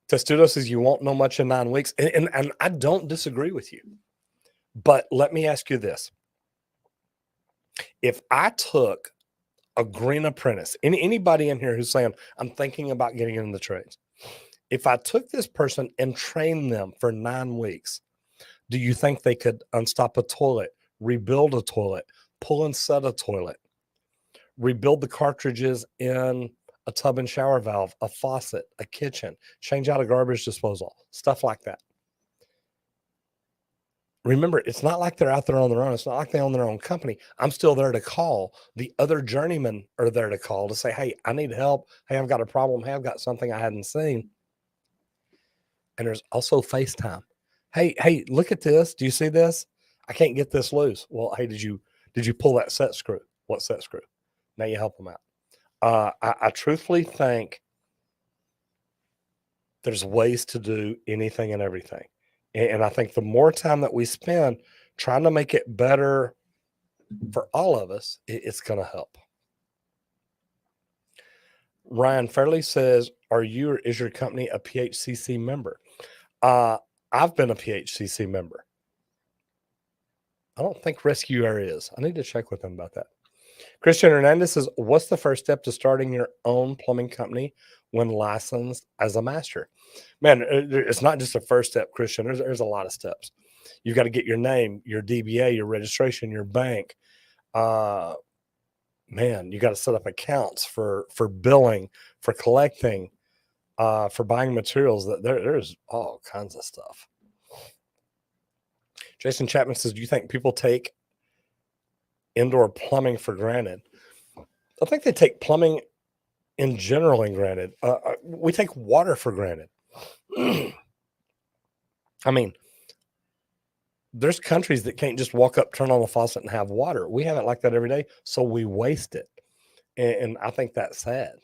Testudo says you won't know much in 9 weeks. And I don't disagree with you. But let me ask you this. If I took a green apprentice, anybody in here who's saying, I'm thinking about getting into the trades, if I took this person and trained them for 9 weeks, do you think they could unstop a toilet, rebuild a toilet, pull and set a toilet, rebuild the cartridges in a tub and shower valve, a faucet, a kitchen, change out a garbage disposal, stuff like that? Remember, it's not like they're out there on their own. It's not like they own their own company. I'm still there to call. The other journeymen are there to call to say, hey, I need help. Hey, I've got a problem. Hey, I've got something I hadn't seen. And there's also FaceTime. Hey, look at this. Do you see this? I can't get this loose. Well, hey, did you pull that set screw? What set screw? Now you help them out. I truthfully think there's ways to do anything and everything. And I think the more time that we spend trying to make it better for all of us, it's going to help. Ryan Fairley says, is your company a PHCC member? I've been a PHCC member. I don't think Rescue Air is. I need to check with them about that. Christian Hernandez says, what's the first step to starting your own plumbing company when licensed as a master. Man, it's not just a first step, Christian. There's a lot of steps. You've got to get your name, your DBA, your registration, your bank. Man, you got to set up accounts for billing, for collecting, for buying materials. There's all kinds of stuff. Jason Chapman says, do you think people take indoor plumbing for granted? I think they take plumbing in general and granted. We take water for granted. I mean, there's countries that can't just walk up, turn on the faucet, and have water. We have it like that every day, so we waste it. And I think that's sad.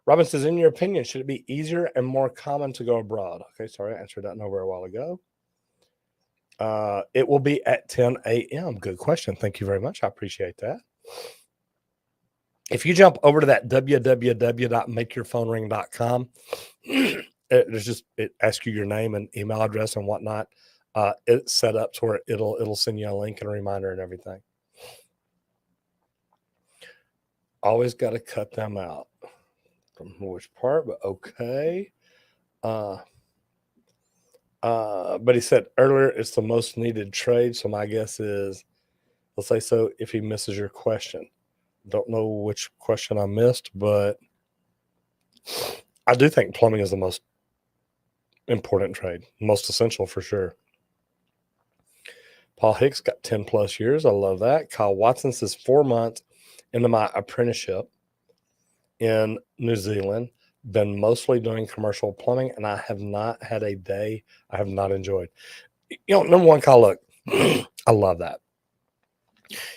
Robin says, in your opinion, should it be easier and more common to go abroad? Okay, sorry, I answered that over a while ago. It will be at 10 a.m. Good question. Thank you very much. I appreciate that. If you jump over to that www.makeyourphonering.com, it asks you your name and email address and whatnot. It's set up to where it'll send you a link and a reminder and everything. Always got to cut them out. From which part, but okay. But he said earlier it's the most needed trade. So my guess is, let's say so if he misses your question. Don't know which question I missed, but I do think plumbing is the most important trade, most essential for sure. Paul Hicks got 10 plus years. I love that. Kyle Watson says 4 months into my apprenticeship in New Zealand, been mostly doing commercial plumbing, and I have not had a day I have not enjoyed. Number one, Kyle, look, I love that.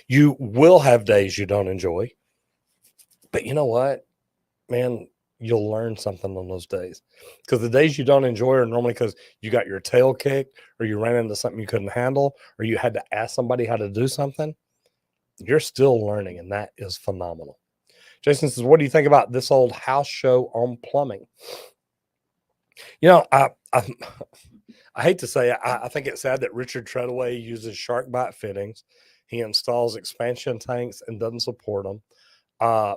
You will have days you don't enjoy, but you know what, man, you'll learn something on those days, because the days you don't enjoy are normally because you got your tail kicked, or you ran into something you couldn't handle, or you had to ask somebody how to do something. You're still learning, and that is phenomenal. Jason says, what do you think about this old house show on plumbing? I hate to say it, I think it's sad that Richard Treadaway uses shark bite fittings. He installs expansion tanks and doesn't support them.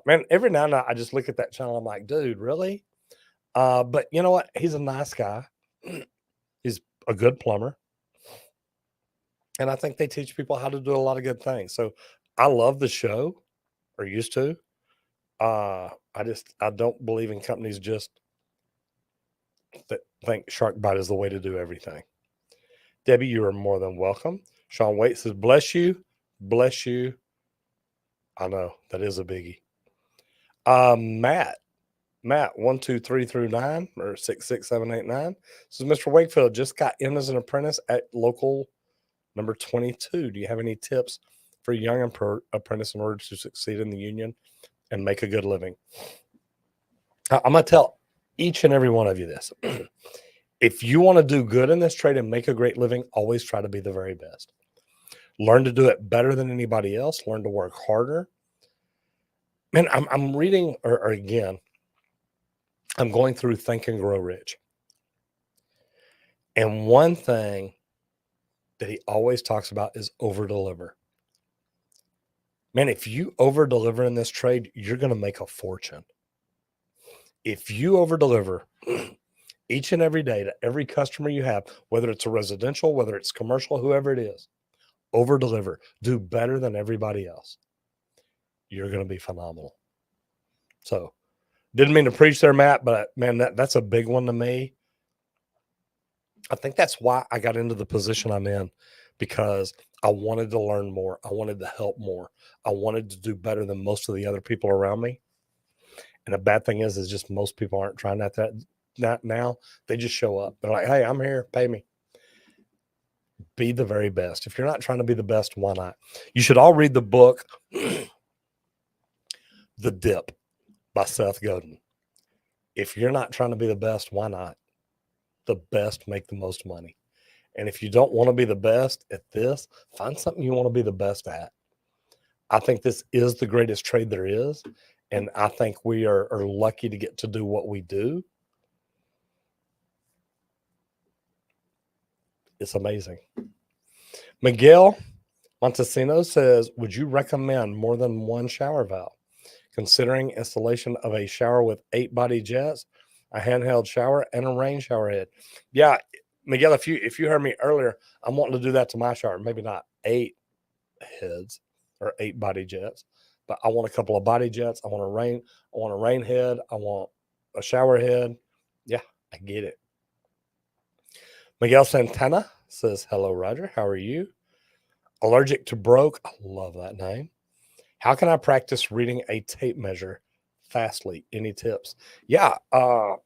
Man, every now and then I just look at that channel. I'm like, dude, really? But you know what? He's a nice guy. He's a good plumber. And I think they teach people how to do a lot of good things. So I love the show, or used to. I don't believe in companies just that think shark bite is the way to do everything. Debbie, you are more than welcome. Sean Waite says, bless you. Bless you. I know that is a biggie. Matt 1, 2, 3 through 9 or 6, 6, 7, 8, 9 says, Mr. Wakefield just got in as an apprentice at local number 22. Do you have any tips for a young apprentice in order to succeed in the union and make a good living? I'm going to tell each and every one of you this. If you want to do good in this trade and make a great living, always try to be the very best. Learn to do it better than anybody else. Learn to work harder. Man, I'm reading, or again, I'm going through Think and Grow Rich. And one thing that he always talks about is over-deliver. Man, if you over-deliver in this trade, you're going to make a fortune. If you over-deliver each and every day to every customer you have, whether it's a residential, whether it's commercial, whoever it is, over-deliver. Do better than everybody else. You're going to be phenomenal. So, didn't mean to preach there, Matt, but man, that's a big one to me. I think that's why I got into the position I'm in, because I wanted to learn more. I wanted to help more. I wanted to do better than most of the other people around me. And the bad thing is just most people aren't trying that now. They just show up. They're like, hey, I'm here. Pay me. Be the very best. If you're not trying to be the best, why not? You should all read the book, The Dip by Seth Godin. If you're not trying to be the best, why not? The best make the most money. And if you don't want to be the best at this, find something you want to be the best at. I think this is the greatest trade there is. And I think we are lucky to get to do what we do. It's amazing. Miguel Montesino says, would you recommend more than one shower valve? considering installation of a shower with 8 body jets, a handheld shower, and a rain shower head. Yeah, Miguel, if you heard me earlier, I'm wanting to do that to my shower. Maybe not 8 heads or 8 body jets, but I want a couple of body jets. I want a rain head. I want a shower head. Yeah, I get it. Miguel Santana says, hello, Roger. How are you? Allergic to broke. I love that name. How can I practice reading a tape measure fastly? Any tips? Yeah. And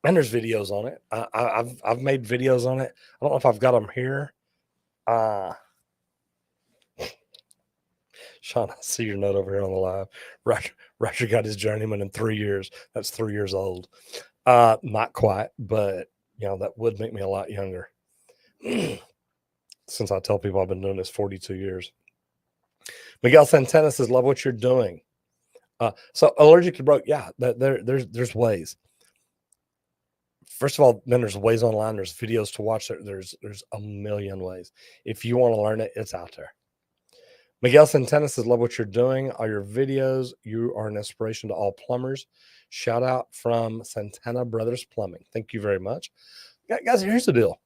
there's videos on it. I've made videos on it. I don't know if I've got them here. Sean, I see your note over here on the live. Roger got his journeyman in 3 years. That's 3 years old. Not quite, but that would make me a lot younger. Since I tell people I've been doing this 42 years. Miguel Santana says, love what you're doing. So allergic to broke. Yeah, there's ways. First of all, then there's ways online. There's videos to watch. There's a million ways. If you want to learn it, it's out there. Miguel Santana says, love what you're doing. All your videos. You are an inspiration to all plumbers. Shout out from Santana Brothers Plumbing. Thank you very much. Guys, here's the deal.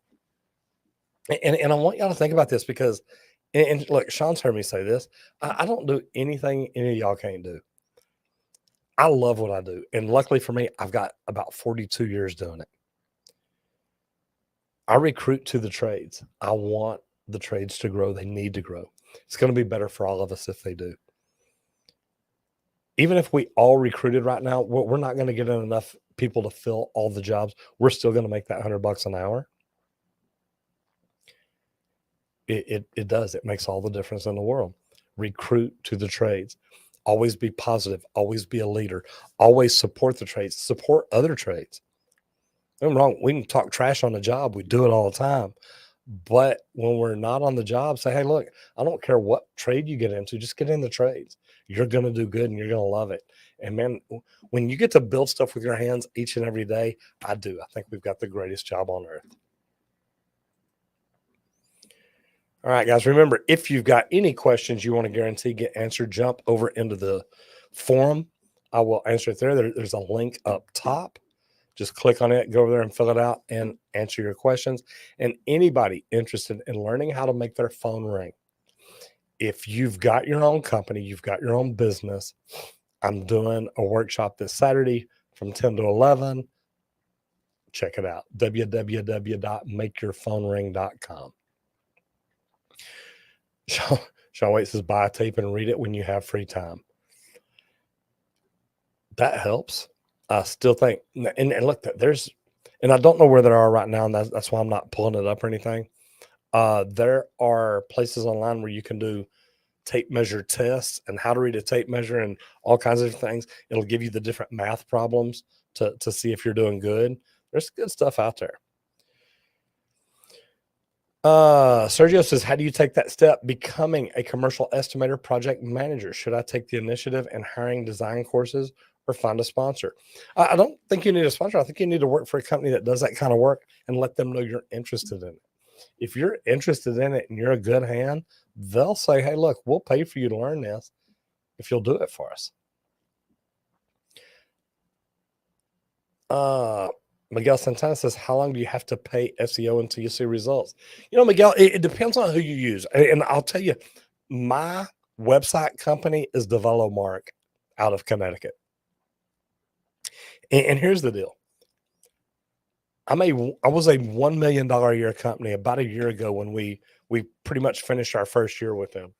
And I want y'all to think about this because, and look, Sean's heard me say this. I don't do anything any of y'all can't do. I love what I do. And luckily for me, I've got about 42 years doing it. I recruit to the trades. I want the trades to grow. They need to grow. It's going to be better for all of us if they do. Even if we all recruited right now, we're not going to get enough people to fill all the jobs. We're still going to make that $100 an hour. It does. It makes all the difference in the world. Recruit to the trades. Always be positive. Always be a leader. Always support the trades. Support other trades. I'm wrong. We can talk trash on the job. We do it all the time. But when we're not on the job, say, hey, look, I don't care what trade you get into. Just get in the trades. You're going to do good and you're going to love it. And man, when you get to build stuff with your hands each and every day, I do. I think we've got the greatest job on earth. All right, guys, remember, if you've got any questions you want to guarantee get answered, jump over into the forum. I will answer it there. There's a link up top. Just click on it, go over there and fill it out and answer your questions. And anybody interested in learning how to make their phone ring, if you've got your own company, you've got your own business, I'm doing a workshop this Saturday from 10 to 11. Check it out, www.makeyourphonering.com. Sean Waite says, buy a tape and read it when you have free time. That helps. I still think, and look, and I don't know where they are right now, and that's why I'm not pulling it up or anything. There are places online where you can do tape measure tests and how to read a tape measure and all kinds of things. It'll give you the different math problems to see if you're doing good. There's good stuff out there. Sergio says, how do you take that step? Becoming a commercial estimator project manager. Should I take the initiative in hiring design courses or find a sponsor? I don't think you need a sponsor. I think you need to work for a company that does that kind of work and let them know you're interested in it. If you're interested in it and you're a good hand, they'll say, hey, look, we'll pay for you to learn this if you'll do it for us. Miguel Santana says, how long do you have to pay SEO until you see results? Miguel, it depends on who you use. And I'll tell you, my website company is DeveloMark out of Connecticut. And here's the deal. I was a $1 million a year company about a year ago when we pretty much finished our first year with them.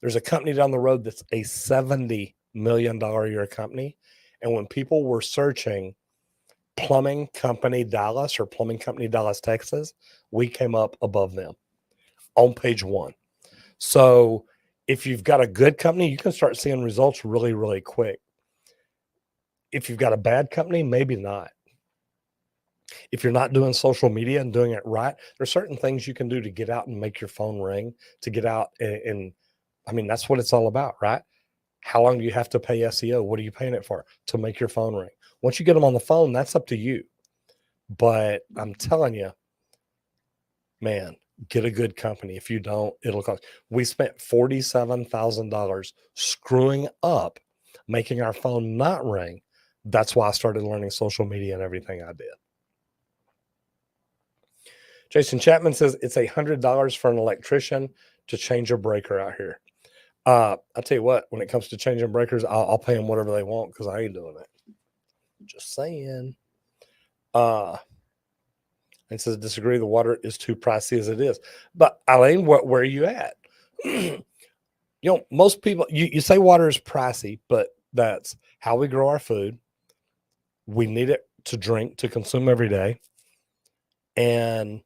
There's a company down the road that's a $70 million a year company. And when people were searching Plumbing Company Dallas or Plumbing Company Dallas, Texas, we came up above them on page 1. So if you've got a good company, you can start seeing results really, really quick. If you've got a bad company, maybe not. If you're not doing social media and doing it right, there's certain things you can do to get out and make your phone ring, to get out and I mean, that's what it's all about, right? How long do you have to pay SEO? What are you paying it for? To make your phone ring. Once you get them on the phone, that's up to you. But I'm telling you, man, get a good company. If you don't, it'll cost. We spent $47,000 screwing up making our phone not ring. That's why I started learning social media and everything I did. Jason Chapman says it's $100 for an electrician to change a breaker out here. I'll tell you what, when it comes to changing breakers, I'll pay them whatever they want because I ain't doing it. Just saying. And says disagree. The water is too pricey as it is. But Eileen, where are you at? Most people, you say water is pricey, but that's how we grow our food. We need it to drink, to consume every day. And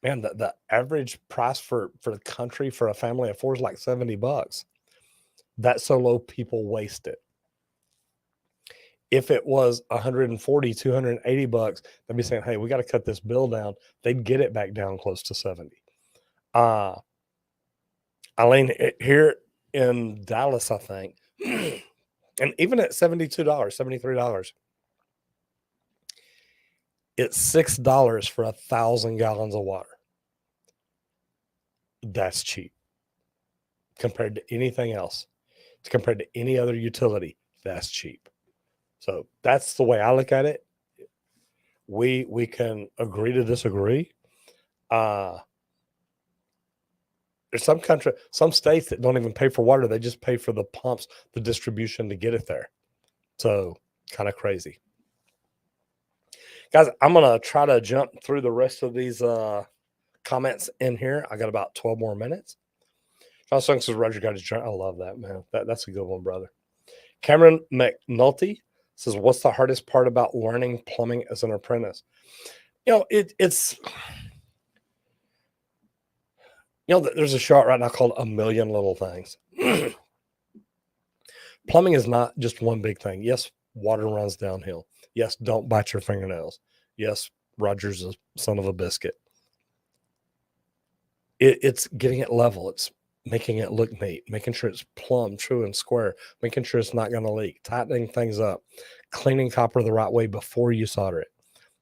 man, the average price for the country for a family of four is like $70. That's so low, people waste it. If it was 140, 280 bucks, they'd be saying, hey, we got to cut this bill down. They'd get it back down close to 70. Eileen, here in Dallas, I think, and even at $72, $73, it's $6 for 1,000 gallons of water. That's cheap compared to anything else. Compared to any other utility, that's cheap. So that's the way I look at it. We can agree to disagree. There's some states that don't even pay for water. They just pay for the pumps, the distribution to get it there. So kind of crazy. Guys, I'm going to try to jump through the rest of these comments in here. I got about 12 more minutes. John Sung says, Roger got his journey. I love that, man. That's a good one, brother. Cameron McNulty says, what's the hardest part about learning plumbing as an apprentice? It's there's a show right now called A Million Little Things. Plumbing is not just one big thing. Yes, water runs downhill. Yes, don't bite your fingernails. Yes, Roger's a son of a biscuit. It's getting it level. It's making it look neat, making sure it's plumb, true, and square, making sure it's not going to leak, tightening things up, cleaning copper the right way before you solder it.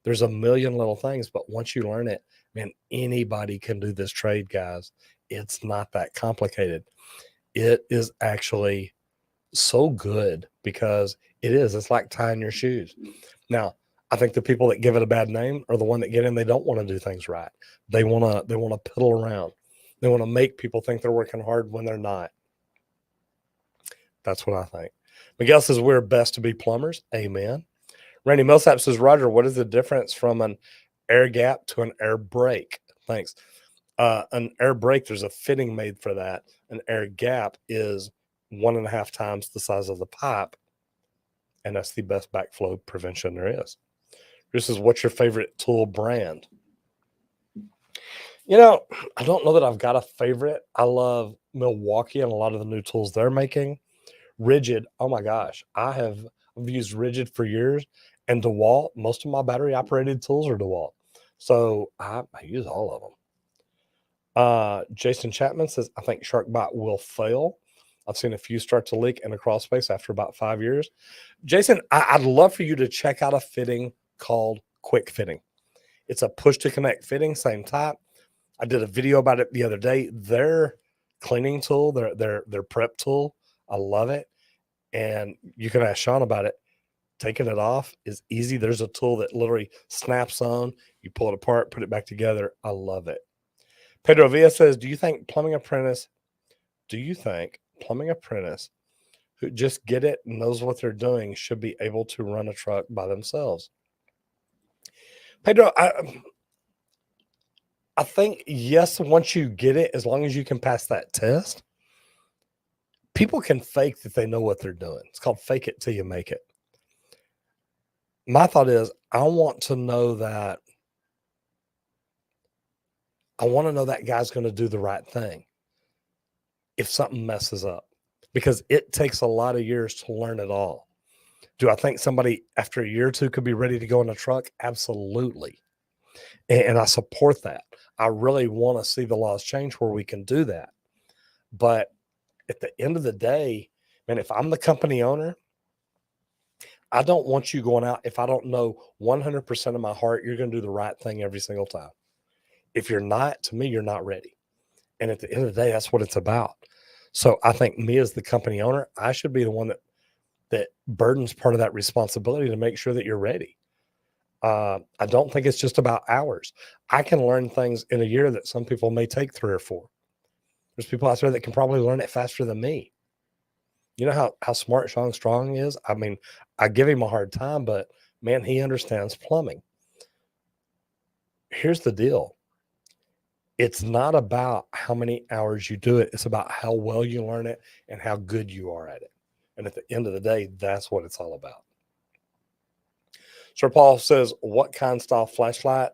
There's a million little things, but once you learn it, man, anybody can do this trade, guys. It's not that complicated. It is actually so good because it's like tying your shoes. Now, I think the people that give it a bad name are the one that get in, they don't want to do things right. They want to piddle around. They want to make people think they're working hard when they're not. That's what I think. Miguel says we're best to be plumbers. Amen. Randy Millsap says, Roger, what is the difference from an air gap to an air brake? Thanks. An air brake, there's a fitting made for that. An air gap is 1.5 times the size of the pipe, and that's the best backflow prevention there is. This is, what's your favorite tool brand? I don't know that I've got a favorite. I love Milwaukee and a lot of the new tools they're making. Rigid, oh my gosh, I've used Rigid for years, and DeWalt, most of my battery operated tools are DeWalt. So I use all of them. Jason Chapman says, I think SharkBite will fail. I've seen a few start to leak in a crawl space after about 5 years. Jason, I'd love for you to check out a fitting called Quick Fitting. It's a push to connect fitting, same type. I did a video about it the other day. Their cleaning tool, their prep tool, I love it. And you can ask Sean about it. Taking it off is easy. There's a tool that literally snaps on. You pull it apart, put it back together. I love it. Pedro Villa says, do you think plumbing apprentice who just get it and knows what they're doing should be able to run a truck by themselves? Pedro, I think, yes, once you get it, as long as you can pass that test, people can fake that they know what they're doing. It's called fake it till you make it. My thought is, I want to know that guy's going to do the right thing if something messes up, because it takes a lot of years to learn it all. Do I think somebody after a year or two could be ready to go in a truck? Absolutely. And I support that. I really want to see the laws change where we can do that. But at the end of the day, man, if I'm the company owner, I don't want you going out if I don't know 100% of my heart you're going to do the right thing every single time. If you're not, to me, you're not ready. And at the end of the day, that's what it's about. So I think me as the company owner, I should be the one that burdens part of that responsibility to make sure that you're ready. I don't think it's just about hours. I can learn things in a year that some people may take 3 or 4. There's people out there that can probably learn it faster than me. You know how smart Sean Strong is? I mean, I give him a hard time, but man, he understands plumbing. Here's the deal. It's not about how many hours you do it. It's about how well you learn it and how good you are at it. And at the end of the day, that's what it's all about. Sir Paul says, what kind of style flashlight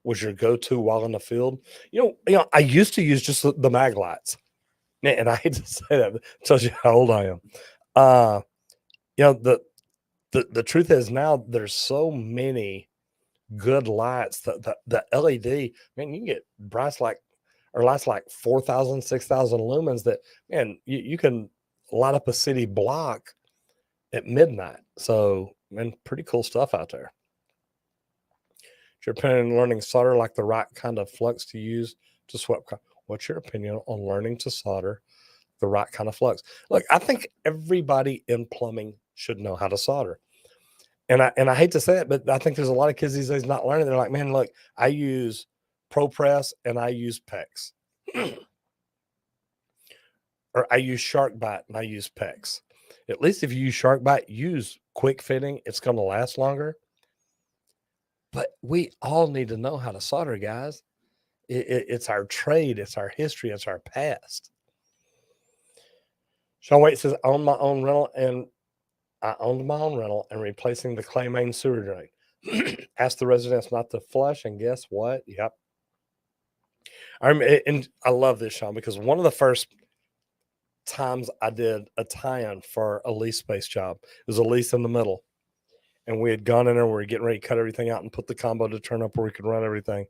was your go-to while in the field? I used to use just the mag lights. Man, and I hate to say that, but it tells you how old I am. The truth is now there's so many good lights. The LED, man, you can get lights like 4,000, 6,000 lumens that, man, you can light up a city block at midnight. So, man, pretty cool stuff out there. Is your opinion on learning solder, like the right kind of flux to use to sweep? What's your opinion on learning to solder the right kind of flux? Look, I think everybody in plumbing should know how to solder. And I hate to say it, but I think there's a lot of kids these days not learning. They're like, man, look, I use ProPress and I use PEX. Or I use Shark Bite and I use PEX. At least if you use Shark Bite, use quick fitting. It's going to last longer. But we all need to know how to solder, guys. It's our trade. It's our history. It's our past. Sean Waite says, I owned my own rental and replacing the clay main sewer drain. Asked the residents not to flush, and guess what? Yep. And I love this, Sean, because one of the first times I did a tie-in for a lease space job, it was a lease in the middle. And we had gone in there, we were getting ready to cut everything out and put the combo to turn up where we could run everything.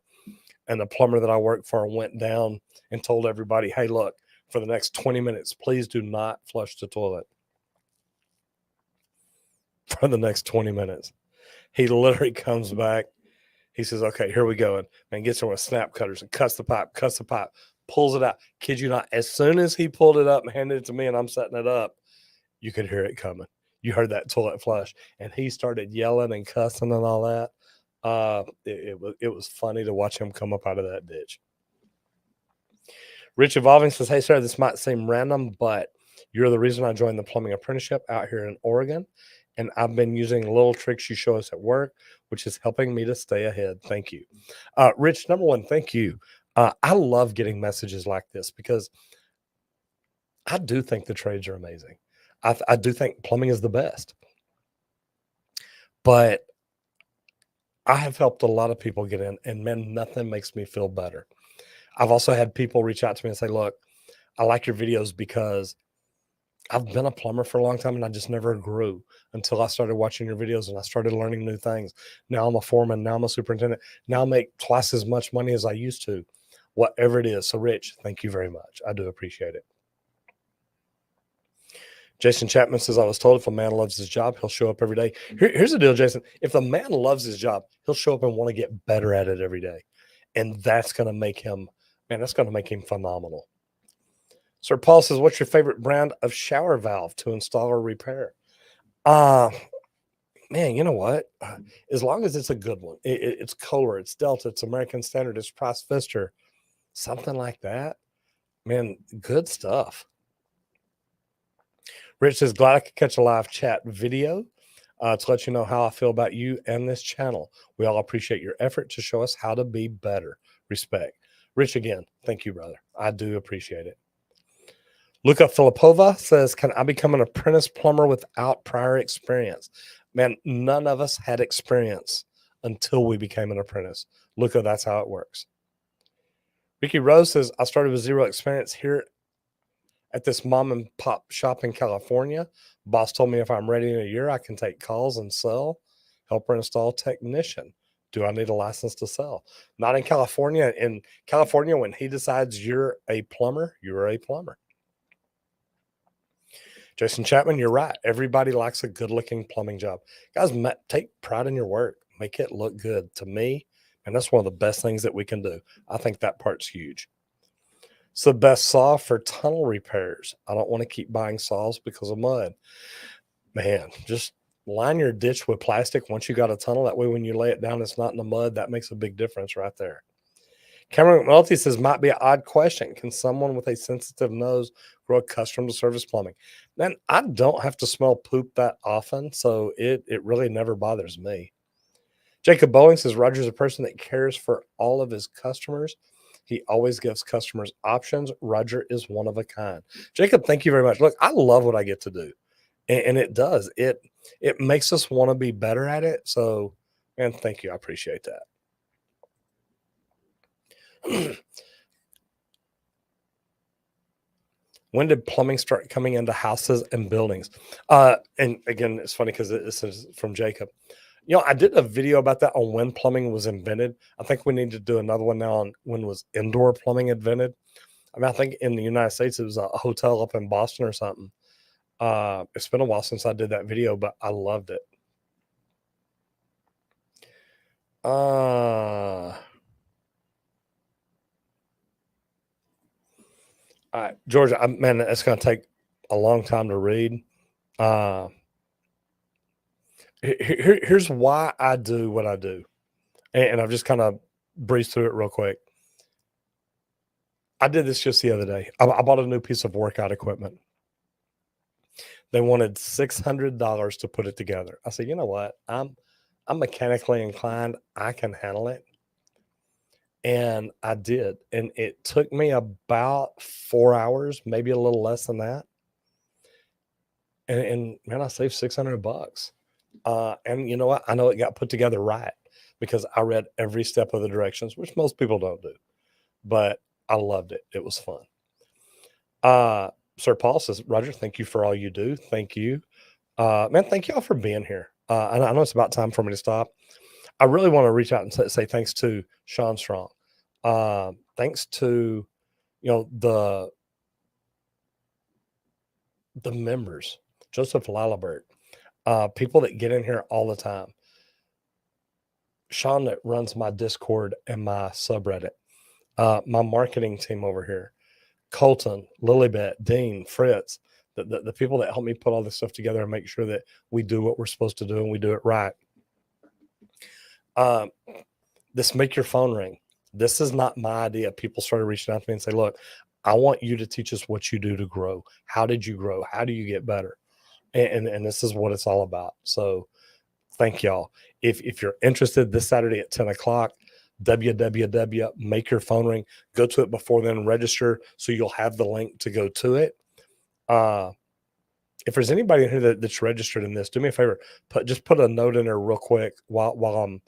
And the plumber that I worked for went down and told everybody, hey, look, for the next 20 minutes, please do not flush the toilet. For the next 20 minutes. He literally comes back. He says, okay, here we go. And man, gets there with snap cutters and cuts the pipe, pulls it out. Kid you not, as soon as he pulled it up and handed it to me and I'm setting it up, you could hear it coming. You heard that toilet flush. And he started yelling and cussing and all that. It was funny to watch him come up out of that ditch. Rich Evolving says, hey, sir, this might seem random, but you're the reason I joined the plumbing apprenticeship out here in Oregon. And I've been using little tricks you show us at work, which is helping me to stay ahead. Thank you. Rich, number one, thank you. I love getting messages like this because I do think the trades are amazing. I do think plumbing is the best. But I have helped a lot of people get in, and man, nothing makes me feel better. I've also had people reach out to me and say, look, I like your videos because I've been a plumber for a long time and I just never grew until I started watching your videos and I started learning new things. Now I'm a foreman. Now I'm a superintendent. Now I make twice as much money as I used to, whatever it is. So Rich, thank you very much. I do appreciate it. Jason Chapman says, I was told if a man loves his job, he'll show up every day. Here's the deal, Jason. If the man loves his job, he'll show up and want to get better at it every day. And that's going to make him, man, that's going to make him phenomenal. Sir Paul says, what's your favorite brand of shower valve to install or repair? Man, you know what? As long as it's a good one, it's Kohler, it's Delta, it's American Standard, it's Price Pfister, something like that. Man, good stuff. Rich says, glad I could catch a live chat video to let you know how I feel about you and this channel. We all appreciate your effort to show us how to be better. Respect. Rich, again, thank you, brother. I do appreciate it. Luca Filipova says, can I become an apprentice plumber without prior experience? Man, none of us had experience until we became an apprentice. Luca, that's how it works. Ricky Rose says, I started with zero experience here at this mom and pop shop in California. Boss told me if I'm ready in a year, I can take calls and sell, helper install technician. Do I need a license to sell? Not in California. In California, when he decides you're a plumber, you're a plumber. Jason Chapman, you're right. Everybody likes a good-looking plumbing job. Guys, take pride in your work. Make it look good. To me, and that's one of the best things that we can do. I think that part's huge. It's the best saw for tunnel repairs. I don't want to keep buying saws because of mud. Man, just line your ditch with plastic once you got a tunnel. That way, when you lay it down, it's not in the mud. That makes a big difference right there. Cameron McNulty says, might be an odd question. Can someone with a sensitive nose grow accustomed to service plumbing? Man, I don't have to smell poop that often, so it really never bothers me. Jacob Bowling says, Roger's a person that cares for all of his customers. He always gives customers options. Roger is one of a kind. Jacob, thank you very much. Look, I love what I get to do. And it does. It makes us want to be better at it. So, man, thank you. I appreciate that. When did plumbing start coming into houses and buildings? And again, it's funny because this is from Jacob. You know, I did a video about that on when plumbing was invented. I think we need to do another one now on when was indoor plumbing invented. I mean, I think in the United States, it was a hotel up in Boston or something. It's been a while since I did that video, but I loved it. All right, Georgia, man, it's going to take a long time to read. Here's why I do what I do. And I've just kind of breezed through it real quick. I did this just the other day. I bought a new piece of workout equipment. They wanted $600 to put it together. I said, you know what? I'm mechanically inclined. I can handle it. And I did. And it took me about 4 hours, maybe a little less than that. And man, I saved $600. And you know what? I know it got put together right because I read every step of the directions, which most people don't do. But I loved it. It was fun. Sir Paul says, Roger, thank you for all you do. Thank you. Man, thank y'all for being here. I know it's about time for me to stop. I really want to reach out and say thanks to Sean Strong. Thanks to, you know, the members, Joseph Lalibert, people that get in here all the time. Sean that runs my Discord and my subreddit, my marketing team over here, Colton, Lilybet, Dean, Fritz, the people that help me put all this stuff together and make sure that we do what we're supposed to do and we do it right. This make your phone ring. This is not my idea. People started reaching out to me and say, look, I want you to teach us what you do to grow. How did you grow? How do you get better? And this is what it's all about. So thank y'all. If you're interested this Saturday at 10 o'clock, Make Your Phone Ring. Go to it before then, register so you'll have the link to go to it. If there's anybody in here that's registered in this, do me a favor, just put a note in there real quick while I'm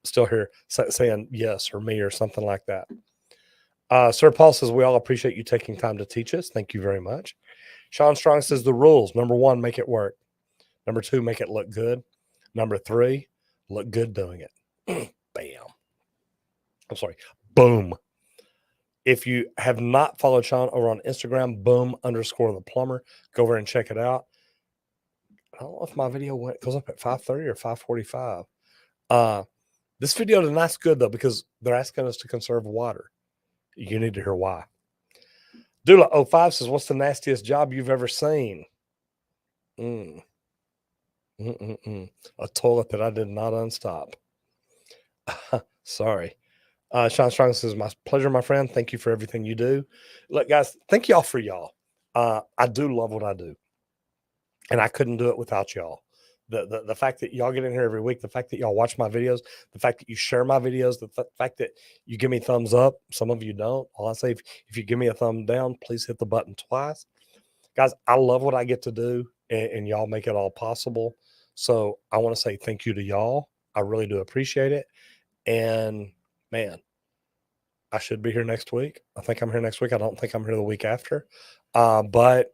still here saying yes or me or something like that. Sir Paul says, we all appreciate you taking time to teach us. Thank you very much. Sean Strong says the rules. Number 1, make it work. Number 2, make it look good. Number 3, look good doing it. Bam. I'm sorry. Boom. If you have not followed Sean over on Instagram, boom_the plumber, go over and check it out. I don't know if my video goes up at 5:30 or 5:45. This video tonight's good though, because they're asking us to conserve water. You need to hear why. Dula05 says, what's the nastiest job you've ever seen? A toilet that I did not unstop. Sorry. Sean Strong says, my pleasure, my friend. Thank you for everything you do. Look, guys, thank y'all for y'all. I do love what I do. And I couldn't do it without y'all. The fact that y'all get in here every week, the fact that y'all watch my videos, the fact that you share my videos, the fact that you give me thumbs up. Some of you don't. All I say, if you give me a thumb down, please hit the button twice. Guys, I love what I get to do, and y'all make it all possible. So I want to say thank you to y'all. I really do appreciate it. And man, I should be here next week. I think I'm here next week. I don't think I'm here the week after. But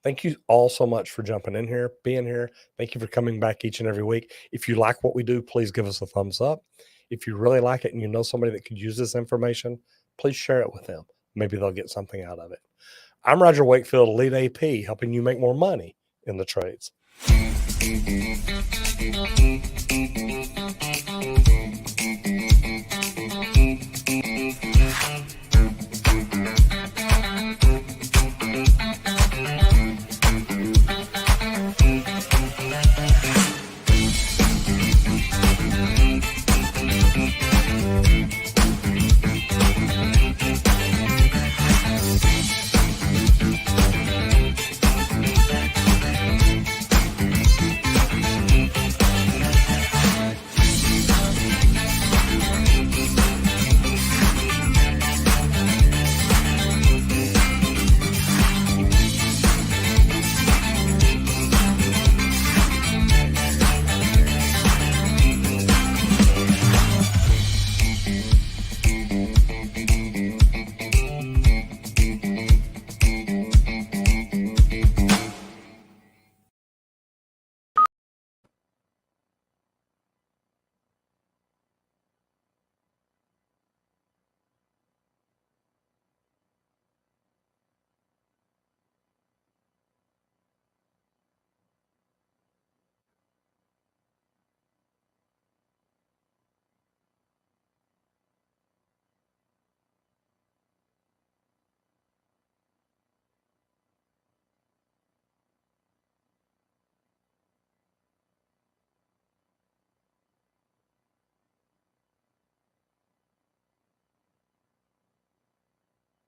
thank you all so much for jumping in here, being here. Thank you for coming back each and every week. If you like what we do, please give us a thumbs up. If you really like it and you know somebody that could use this information, please share it with them. Maybe they'll get something out of it. I'm Roger Wakefield, Lead AP, helping you make more money in the trades.